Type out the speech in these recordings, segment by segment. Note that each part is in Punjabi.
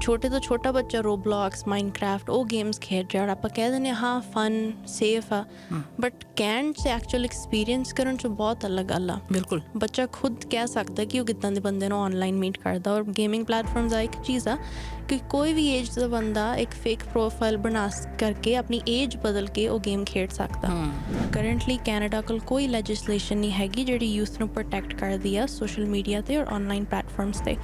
ਛੋਟੇ ਤੋਂ ਛੋਟਾ ਬੱਚਾ ਰੋਬਲੌਕਸ, ਮਾਈਨਕ੍ਰਾਫਟ ਉਹ ਗੇਮਸ ਖੇਡ ਰਿਹਾ ਔਰ ਆਪਾਂ ਕਹਿ ਦਿੰਦੇ ਹਾਂ ਫਨ ਸੇਫ ਆ, ਬਟ ਕਹਿਣ 'ਚ ਐਕਚੁਅਲ ਐਕਸਪੀਰੀਅੰਸ ਕਰਨ 'ਚ ਬਹੁਤ ਅਲੱਗ ਗੱਲ ਆ। ਬਿਲਕੁਲ ਬੱਚਾ ਖੁਦ ਕਹਿ ਸਕਦਾ ਕਿ ਉਹ ਕਿੱਦਾਂ ਦੇ ਬੰਦੇ ਨੂੰ ਔਨਲਾਈਨ ਮੀਟ ਕਰਦਾ। ਔਰ ਗੇਮਿੰਗ ਪਲੈਟਫਾਰਮਸ ਦਾ ਇੱਕ ਚੀਜ਼ ਆ ਕਿ ਕੋਈ ਵੀ ਏਜ ਦਾ ਬੰਦਾ ਇੱਕ ਫੇਕ ਪ੍ਰੋਫਾਈਲ ਬਣਾ ਕਰਕੇ ਆਪਣੀ ਏਜ ਬਦਲ ਕੇ ਉਹ ਗੇਮ ਖੇਡ ਸਕਦਾ। ਕਰੰਟਲੀ ਕੈਨੇਡਾ ਕੋਲ ਕੋਈ ਲੈਜਿਸਲੇਸ਼ਨ ਨਹੀਂ ਹੈਗੀ ਜਿਹੜੀ ਯੂਥ ਨੂੰ ਪ੍ਰੋਟੈਕਟ ਕਰਦੀ ਆ ਸੋਸ਼ਲ ਮੀਡੀਆ 'ਤੇ ਔਰ ਔਨਲਾਈਨ ਪਲੈਟਫਾਰਮਸ 'ਤੇ।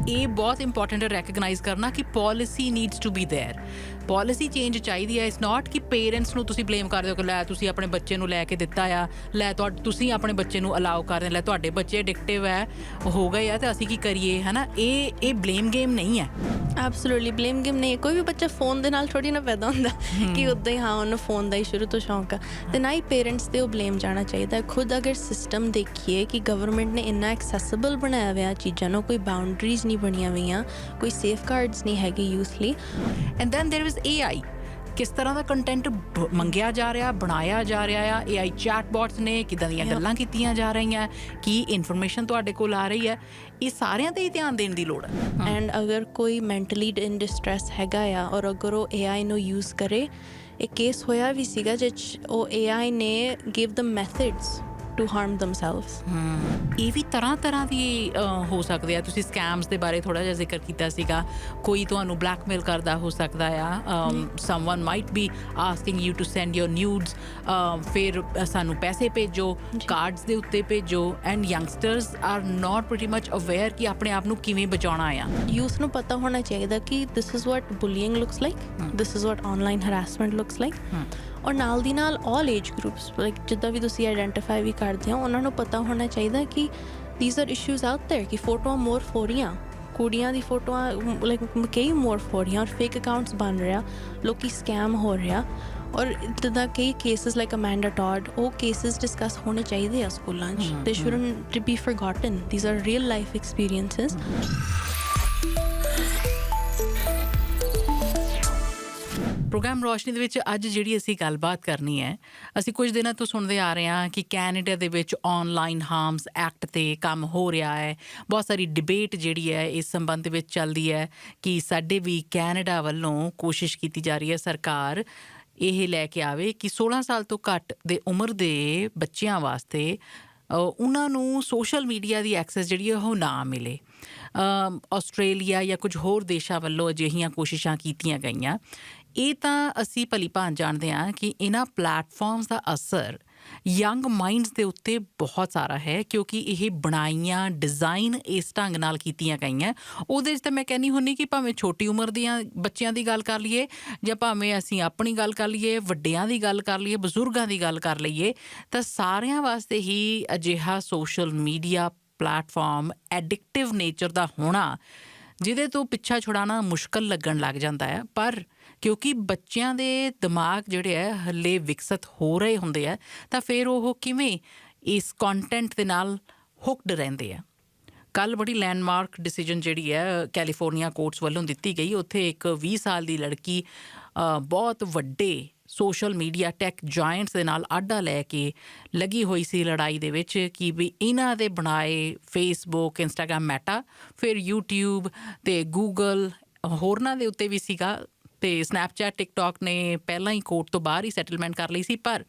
ਇਹ ਬਹੁਤ ਇੰਪੋਰਟੈਂਟ ਹੈ ਰੈਕਗਨਾਈਜ਼ ਕਰਨਾ ਕਿ policy needs to be there. Policy change ਚਾਹੀਦੀ ਹੈ। ਇਟਸ ਨਾਟ ਕਿ ਪੇਰੈਂਟਸ ਨੂੰ ਤੁਸੀਂ ਬਲੇਮ ਕਰਦੇ ਹੋ ਕਿ ਲੈ ਤੁਸੀਂ ਆਪਣੇ ਬੱਚੇ ਨੂੰ ਲੈ ਕੇ ਦਿੱਤਾ ਆ, ਲੈ ਤੁਸੀਂ ਆਪਣੇ ਬੱਚੇ ਨੂੰ ਅਲਾਓ ਕਰਦੇ, ਲੈ ਤੁਹਾਡੇ ਬੱਚੇ ਐਡਿਕਟਿਵ ਹੈ ਹੋ ਗਏ ਆ ਤੇ ਅਸੀਂ ਕੀ ਕਰੀਏ, ਹੈ ਨਾ। ਇਹ ਬਲੇਮ ਗੇਮ ਨਹੀਂ ਹੈ। ਐਬਸੋਲੂਟਲੀ ਬਲੇਮ ਗੇਮ ਨਹੀਂ ਹੈ। ਕੋਈ ਵੀ ਬੱਚਾ ਫੋਨ ਦੇ ਨਾਲ ਥੋੜ੍ਹੀ ਨਾ ਪੈਦਾ ਹੁੰਦਾ ਕਿ ਉੱਦਾਂ ਹੀ ਹਾਂ ਉਹਨੂੰ ਫੋਨ ਦਾ ਹੀ ਸ਼ੁਰੂ ਤੋਂ ਸ਼ੌਂਕ ਆ, ਅਤੇ ਨਾ ਹੀ ਪੇਰੈਂਟਸ 'ਤੇ ਉਹ ਬਲੇਮ ਜਾਣਾ ਚਾਹੀਦਾ। ਖੁਦ ਅਗਰ ਸਿਸਟਮ ਦੇਖੀਏ ਕਿ ਗਵਰਨਮੈਂਟ ਨੇ ਇੰਨਾ ਐਕਸੈਸਿਬਲ ਬਣਾਇਆ ਹੋਇਆ ਚੀਜ਼ਾਂ ਨੂੰ, ਕੋਈ ਬਾਊਂਡਰੀਜ਼ ਨਹੀਂ ਬਣੀਆਂ ਹੋਈਆਂ, ਕੋਈ ਸੇਫ ਗਾਰਡਸ ਨਹੀਂ ਹੈਗੇ ਯੂਥ ਲਈ। And then there is AI। ਕਿਸ ਤਰ੍ਹਾਂ ਦਾ ਕੰਟੈਂਟ ਮੰਗਿਆ ਜਾ ਰਿਹਾ, ਬਣਾਇਆ ਜਾ ਰਿਹਾ ਆ। AI ਚੈਟਬੋਟਸ ਨੇ, ਕਿੱਦਾਂ ਦੀਆਂ ਗੱਲਾਂ ਕੀਤੀਆਂ ਜਾ ਰਹੀਆਂ, ਕੀ ਇਨਫੋਰਮੇਸ਼ਨ ਤੁਹਾਡੇ ਕੋਲ ਆ ਰਹੀ ਹੈ, ਇਹ ਸਾਰਿਆਂ 'ਤੇ ਹੀ ਧਿਆਨ ਦੇਣ ਦੀ ਲੋੜ ਹੈ। ਐਂਡ ਅਗਰ ਕੋਈ ਮੈਂਟਲੀ ਇਨ ਡਿਸਟਰੈਸ ਹੈਗਾ ਆ ਔਰ ਅਗਰ ਉਹ AI ਨੂੰ ਯੂਜ਼ ਕਰੇ, ਇੱਕ ਕੇਸ ਹੋਇਆ ਵੀ ਸੀਗਾ ਜਿਹ 'ਚ ਉਹ AI ਨੇ ਗਿਵ ਦਮ ਮੈਥਡਸ ਟੂ ਹਾਰਮ ਦਮਸੈਲਵਸ। ਇਹ ਵੀ ਤਰ੍ਹਾਂ ਦੀ ਹੋ ਸਕਦੇ ਆ। ਤੁਸੀਂ ਸਕੈਮਸ ਦੇ ਬਾਰੇ ਥੋੜ੍ਹਾ ਜਿਹਾ ਜ਼ਿਕਰ ਕੀਤਾ ਸੀਗਾ। ਕੋਈ ਤੁਹਾਨੂੰ ਬਲੈਕਮੇਲ ਕਰਦਾ ਹੋ ਸਕਦਾ ਆ। Someone might be asking you to send your nudes, ਫਿਰ ਸਾਨੂੰ ਪੈਸੇ ਭੇਜੋ, ਕਾਰਡਸ ਦੇ ਉੱਤੇ ਭੇਜੋ। And youngsters are not pretty much aware ਕਿ ਆਪਣੇ ਆਪ ਨੂੰ ਕਿਵੇਂ ਬਚਾਉਣਾ ਆ। ਯੂਥ ਨੂੰ ਪਤਾ ਹੋਣਾ ਚਾਹੀਦਾ ਕਿ this is what bullying looks like, this is what online harassment looks like. ਔਰ ਨਾਲ ਦੀ ਨਾਲ ਆਲ ਏਜ ਗਰੁੱਪਸ ਲਾਈਕ ਜਿੱਦਾਂ ਵੀ ਤੁਸੀਂ ਆਈਡੈਂਟੀਫਾਈ ਵੀ ਕਰਦੇ ਹੋ, ਉਹਨਾਂ ਨੂੰ ਪਤਾ ਹੋਣਾ ਚਾਹੀਦਾ ਕਿ these are issues out there, ਕਿ ਫੋਟੋਆਂ ਮੋਰਫ ਹੋ ਰਹੀਆਂ, ਕੁੜੀਆਂ ਦੀ ਫੋਟੋਆਂ ਲਾਈਕ ਕਈ ਮੋਰਫ ਹੋ ਰਹੀਆਂ ਔਰ ਫੇਕ ਅਕਾਊਂਟਸ ਬਣ ਰਿਹਾ, ਲੋਕੀ ਸਕੈਮ ਹੋ ਰਿਹਾ। ਔਰ ਜਿੱਦਾਂ ਕਈ ਕੇਸਿਸ ਲਾਈਕ ਅਮੈਂਡਾ ਟੌਡ, ਉਹ ਕੇਸਿਸ ਡਿਸਕਸ ਹੋਣੇ ਚਾਹੀਦੇ ਆ ਸਕੂਲਾਂ 'ਚ। They shouldn't be forgotten, these are real life experiences. Program Roshni ਦੇ ਵਿੱਚ ਅੱਜ ਜਿਹੜੀ ਅਸੀਂ ਗੱਲਬਾਤ ਕਰਨੀ ਹੈ, ਅਸੀਂ ਕੁਝ ਦਿਨਾਂ ਤੋਂ ਸੁਣਦੇ ਆ ਰਹੇ ਹਾਂ ਕਿ ਕੈਨੇਡਾ ਦੇ ਵਿੱਚ ਔਨਲਾਈਨ ਹਾਰਮਸ ਐਕਟ 'ਤੇ ਕੰਮ ਹੋ ਰਿਹਾ ਹੈ। ਬਹੁਤ ਸਾਰੀ ਡਿਬੇਟ ਜਿਹੜੀ ਹੈ ਇਸ ਸੰਬੰਧ ਦੇ ਵਿੱਚ ਚੱਲਦੀ ਹੈ ਕਿ ਸਾਡੇ ਵੀ ਕੈਨੇਡਾ ਵੱਲੋਂ ਕੋਸ਼ਿਸ਼ ਕੀਤੀ ਜਾ ਰਹੀ ਹੈ, ਸਰਕਾਰ ਇਹ ਲੈ ਕੇ ਆਵੇ ਕਿ 16 ਸਾਲ ਤੋਂ ਘੱਟ ਦੇ ਉਮਰ ਦੇ ਬੱਚਿਆਂ ਵਾਸਤੇ ਉਹਨਾਂ ਨੂੰ ਸੋਸ਼ਲ ਮੀਡੀਆ ਦੀ ਐਕਸੈਸ ਜਿਹੜੀ ਹੈ ਉਹ ਨਾ ਮਿਲੇ। ਆਸਟ੍ਰੇਲੀਆ ਜਾਂ ਕੁਝ ਹੋਰ ਦੇਸ਼ਾਂ ਵੱਲੋਂ ਅਜਿਹੀਆਂ ਕੋਸ਼ਿਸ਼ਾਂ ਕੀਤੀਆਂ ਗਈਆਂ। ਇਹ ਤਾਂ ਅਸੀਂ ਭਲੀ ਭਾਂਤ ਜਾਣਦੇ ਹਾਂ ਕਿ ਇਹਨਾਂ ਪਲੈਟਫਾਰਮਸ ਦਾ ਅਸਰ ਯੰਗ ਮਾਈਂਡਸ ਦੇ ਉੱਤੇ ਬਹੁਤ ਸਾਰਾ ਹੈ, ਕਿਉਂਕਿ ਇਹ ਬਣਾਈਆਂ ਡਿਜ਼ਾਈਨ ਇਸ ਢੰਗ ਨਾਲ ਕੀਤੀਆਂ ਗਈਆਂ। ਉਹਦੇ 'ਚ ਤਾਂ ਮੈਂ ਕਹਿੰਦੀ ਹੁੰਦੀ ਕਿ ਭਾਵੇਂ ਛੋਟੀ ਉਮਰ ਦੀਆਂ ਬੱਚਿਆਂ ਦੀ ਗੱਲ ਕਰ ਲਈਏ ਜਾਂ ਭਾਵੇਂ ਅਸੀਂ ਆਪਣੀ ਗੱਲ ਕਰ ਲਈਏ, ਵੱਡਿਆਂ ਦੀ ਗੱਲ ਕਰ ਲਈਏ, ਬਜ਼ੁਰਗਾਂ ਦੀ ਗੱਲ ਕਰ ਲਈਏ, ਤਾਂ ਸਾਰਿਆਂ ਵਾਸਤੇ ਹੀ ਅਜਿਹਾ social media platform addictive nature ਦਾ ਹੋਣਾ, ਜਿਹਦੇ ਤੋਂ ਪਿੱਛਾ ਛੁਡਾਉਣਾ ਮੁਸ਼ਕਿਲ ਲੱਗਣ ਲੱਗ ਜਾਂਦਾ ਹੈ। ਪਰ ਕਿਉਂਕਿ ਬੱਚਿਆਂ ਦੇ ਦਿਮਾਗ ਜਿਹੜੇ ਹੈ ਹਲੇ ਵਿਕਸਿਤ ਹੋ ਰਹੇ ਹੁੰਦੇ ਆ, ਤਾਂ ਫਿਰ ਉਹ ਕਿਵੇਂ ਇਸ ਕੰਟੈਂਟ ਦੇ ਨਾਲ ਹੁਕਡ ਰਹਿੰਦੇ ਆ। ਕੱਲ੍ਹ ਬੜੀ ਲੈਂਡਮਾਰਕ ਡਿਸੀਜਨ ਜਿਹੜੀ ਹੈ ਕੈਲੀਫੋਰਨੀਆ ਕੋਰਟਸ ਵੱਲੋਂ ਦਿੱਤੀ ਗਈ। ਉੱਥੇ ਇੱਕ 20 ਸਾਲ ਦੀ ਲੜਕੀ ਬਹੁਤ ਵੱਡੇ ਸੋਸ਼ਲ ਮੀਡੀਆ ਟੈਕ ਜਾਇੰਟਸ ਦੇ ਨਾਲ ਆਡਾ ਲੈ ਕੇ ਲੱਗੀ ਹੋਈ ਸੀ ਲੜਾਈ ਦੇ ਵਿੱਚ ਕਿ ਵੀ ਇਹਨਾਂ ਦੇ ਬਣਾਏ ਫੇਸਬੁੱਕ, ਇੰਸਟਾਗ੍ਰਾਮ, ਮੈਟਾ, ਫਿਰ ਯੂਟਿਊਬ ਅਤੇ ਗੂਗਲ ਹੋਰਨਾਂ ਦੇ ਉੱਤੇ ਵੀ ਸੀਗਾ, ਅਤੇ ਸਨੈਪਚੈਟ, ਟਿਕਟੋਕ ਨੇ ਪਹਿਲਾਂ ਹੀ ਕੋਰਟ ਤੋਂ ਬਾਹਰ ਹੀ ਸੈਟਲਮੈਂਟ ਕਰ ਲਈ ਸੀ। ਪਰ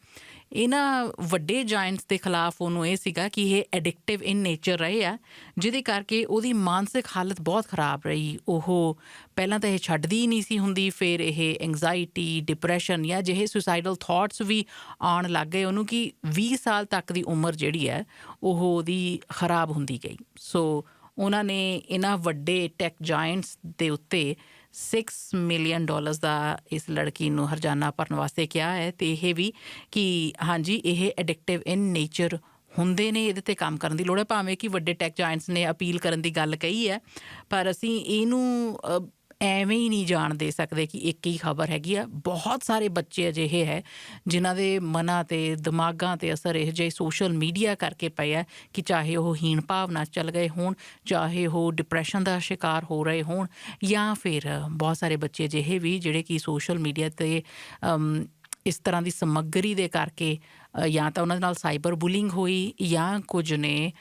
ਇਹਨਾਂ ਵੱਡੇ ਜਾਇੰਟਸ ਦੇ ਖਿਲਾਫ ਉਹਨੂੰ ਇਹ ਸੀਗਾ ਕਿ ਇਹ ਐਡਿਕਟਿਵ ਇਨ ਨੇਚਰ ਰਹੇ ਆ, ਜਿਹਦੇ ਕਰਕੇ ਉਹਦੀ ਮਾਨਸਿਕ ਹਾਲਤ ਬਹੁਤ ਖਰਾਬ ਰਹੀ। ਉਹ ਪਹਿਲਾਂ ਤਾਂ ਇਹ ਛੱਡਦੀ ਹੀ ਨਹੀਂ ਸੀ ਹੁੰਦੀ, ਫਿਰ ਇਹ ਐਂਗਜ਼ਾਇਟੀ, ਡਿਪਰੈਸ਼ਨ ਜਾਂ ਅਜਿਹੇ ਸੁਸਾਈਡਲ ਥਾਟਸ ਵੀ ਆਉਣ ਲੱਗ ਗਏ ਉਹਨੂੰ ਕਿ 20 ਸਾਲ ਤੱਕ ਦੀ ਉਮਰ ਜਿਹੜੀ ਹੈ ਉਹ ਉਹਦੀ ਖਰਾਬ ਹੁੰਦੀ ਗਈ। ਸੋ ਉਹਨਾਂ ਨੇ ਇਹਨਾਂ ਵੱਡੇ ਟੈਕ ਜਾਇੰਟਸ ਦੇ ਉੱਤੇ $6 ਮਿਲੀਅਨ ਦਾ ਇਸ ਲੜਕੀ ਨੂੰ ਹਰਜਾਨਾ ਭਰਨ ਵਾਸਤੇ ਕਿਹਾ ਹੈ। ਅਤੇ ਇਹ ਵੀ ਕਿ ਹਾਂਜੀ ਇਹ ਐਡਿਕਟਿਵ ਇਨ ਨੇਚਰ ਹੁੰਦੇ ਨੇ, ਇਹਦੇ 'ਤੇ ਕੰਮ ਕਰਨ ਦੀ ਲੋੜ ਹੈ। ਭਾਵੇਂ ਕਿ ਵੱਡੇ ਟੈਕ ਜਾਇੰਟਸ ਨੇ ਅਪੀਲ ਕਰਨ ਦੀ ਗੱਲ ਕਹੀ ਹੈ, ਪਰ ਅਸੀਂ ਇਹਨੂੰ ਐਵੇਂ ਹੀ ਨਹੀਂ ਜਾਣ ਦੇ ਸਕਦੇ ਕਿ ਇੱਕ ਹੀ ਖਬਰ ਹੈਗੀ ਆ। ਬਹੁਤ ਸਾਰੇ ਬੱਚੇ ਅਜਿਹੇ ਹੈ ਜਿਨ੍ਹਾਂ ਦੇ ਮਨਾਂ 'ਤੇ, ਦਿਮਾਗਾਂ 'ਤੇ ਅਸਰ ਇਹੋ ਜਿਹੇ ਸੋਸ਼ਲ ਮੀਡੀਆ ਕਰਕੇ ਪਏ ਆ ਕਿ ਚਾਹੇ ਉਹ ਹੀਣ ਭਾਵਨਾ 'ਚ ਚੱਲ ਗਏ ਹੋਣ, ਚਾਹੇ ਉਹ ਡਿਪਰੈਸ਼ਨ ਦਾ ਸ਼ਿਕਾਰ ਹੋ ਰਹੇ ਹੋਣ, ਜਾਂ ਫਿਰ ਬਹੁਤ ਸਾਰੇ ਬੱਚੇ ਅਜਿਹੇ ਵੀ ਜਿਹੜੇ ਕਿ ਸੋਸ਼ਲ ਮੀਡੀਆ 'ਤੇ ਇਸ ਤਰ੍ਹਾਂ ਦੀ ਸਮੱਗਰੀ ਦੇ ਕਰਕੇ ਜਾਂ ਤਾਂ ਉਹਨਾਂ ਦੇ ਨਾਲ ਸਾਈਬਰ ਬੁਲਿੰਗ ਹੋਈ ਜਾਂ ਕੁਝ ਨੇ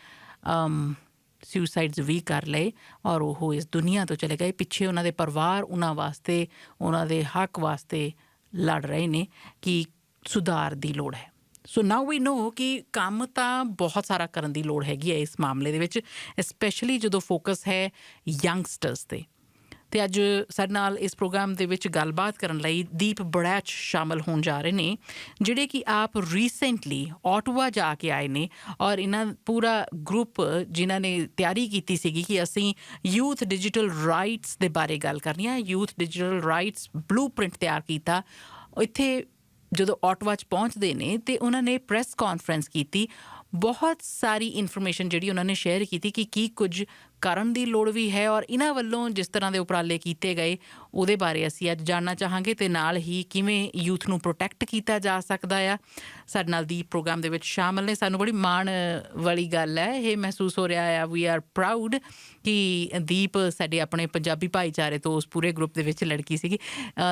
ਸੁਸਾਈਡਸ ਵੀ ਕਰ ਲਏ ਔਰ ਉਹ ਇਸ ਦੁਨੀਆ ਤੋਂ ਚਲੇ ਗਏ। ਪਿੱਛੇ ਉਹਨਾਂ ਦੇ ਪਰਿਵਾਰ ਉਹਨਾਂ ਵਾਸਤੇ, ਉਹਨਾਂ ਦੇ ਹੱਕ ਵਾਸਤੇ ਲੜ ਰਹੇ ਨੇ ਕਿ ਸੁਧਾਰ ਦੀ ਲੋੜ ਹੈ। ਸੋ ਨਾਓ ਵੀ ਨੋ ਕਿ ਕੰਮ ਤਾਂ ਬਹੁਤ ਸਾਰਾ ਕਰਨ ਦੀ ਲੋੜ ਹੈਗੀ ਹੈ ਇਸ ਮਾਮਲੇ ਦੇ ਵਿੱਚ, ਸਪੈਸ਼ਲੀ ਜਦੋਂ ਫੋਕਸ ਹੈ ਯੰਗਸਟਰਸ 'ਤੇ। ਅਤੇ ਅੱਜ ਸਾਡੇ ਨਾਲ ਇਸ ਪ੍ਰੋਗਰਾਮ ਦੇ ਵਿੱਚ ਗੱਲਬਾਤ ਕਰਨ ਲਈ ਦੀਪ ਬੜੈਚ ਸ਼ਾਮਲ ਹੋਣ ਜਾ ਰਹੇ ਨੇ, ਜਿਹੜੇ ਕਿ ਆਪ ਰੀਸੈਂਟਲੀ ਆਟਵਾ ਜਾ ਕੇ ਆਏ ਨੇ ਔਰ ਇਹਨਾਂ ਪੂਰਾ ਗਰੁੱਪ ਜਿਨ੍ਹਾਂ ਨੇ ਤਿਆਰੀ ਕੀਤੀ ਸੀਗੀ ਕਿ ਅਸੀਂ ਯੂਥ ਡਿਜੀਟਲ ਰਾਈਟਸ ਦੇ ਬਾਰੇ ਗੱਲ ਕਰਨੀ ਹੈ, ਯੂਥ ਡਿਜੀਟਲ ਰਾਈਟਸ ਬਲੂਪ੍ਰਿੰਟ ਤਿਆਰ ਕੀਤਾ। ਇੱਥੇ ਜਦੋਂ ਆਟਵਾ 'ਚ ਪਹੁੰਚਦੇ ਨੇ ਅਤੇ ਉਹਨਾਂ ਨੇ ਪ੍ਰੈਸ ਕਾਨਫਰੰਸ ਕੀਤੀ, ਬਹੁਤ ਸਾਰੀ ਇਨਫੋਰਮੇਸ਼ਨ ਜਿਹੜੀ ਉਹਨਾਂ ਨੇ ਸ਼ੇਅਰ ਕੀਤੀ ਕਿ ਕੀ ਕੁਝ ਕਰਨ ਦੀ ਲੋੜ ਵੀ ਹੈ ਔਰ ਇਹਨਾਂ ਵੱਲੋਂ ਜਿਸ ਤਰ੍ਹਾਂ ਦੇ ਉਪਰਾਲੇ ਕੀਤੇ ਗਏ ਉਹਦੇ ਬਾਰੇ ਅਸੀਂ ਅੱਜ ਜਾਣਨਾ ਚਾਹਾਂਗੇ, ਅਤੇ ਨਾਲ ਹੀ ਕਿਵੇਂ ਯੂਥ ਨੂੰ ਪ੍ਰੋਟੈਕਟ ਕੀਤਾ ਜਾ ਸਕਦਾ ਆ। ਸਾਡੇ ਨਾਲ ਦੀਪ ਪ੍ਰੋਗਰਾਮ ਦੇ ਵਿੱਚ ਸ਼ਾਮਲ ਨੇ। ਸਾਨੂੰ ਬੜੀ ਮਾਣ ਵਾਲੀ ਗੱਲ ਹੈ, ਇਹ ਮਹਿਸੂਸ ਹੋ ਰਿਹਾ ਆ, ਵੀ ਆਰ ਪ੍ਰਾਊਡ ਕਿ ਦੀਪ ਸਾਡੇ ਆਪਣੇ ਪੰਜਾਬੀ ਭਾਈਚਾਰੇ ਤੋਂ ਉਸ ਪੂਰੇ ਗਰੁੱਪ ਦੇ ਵਿੱਚ ਲੜਕੀ ਸੀਗੀ।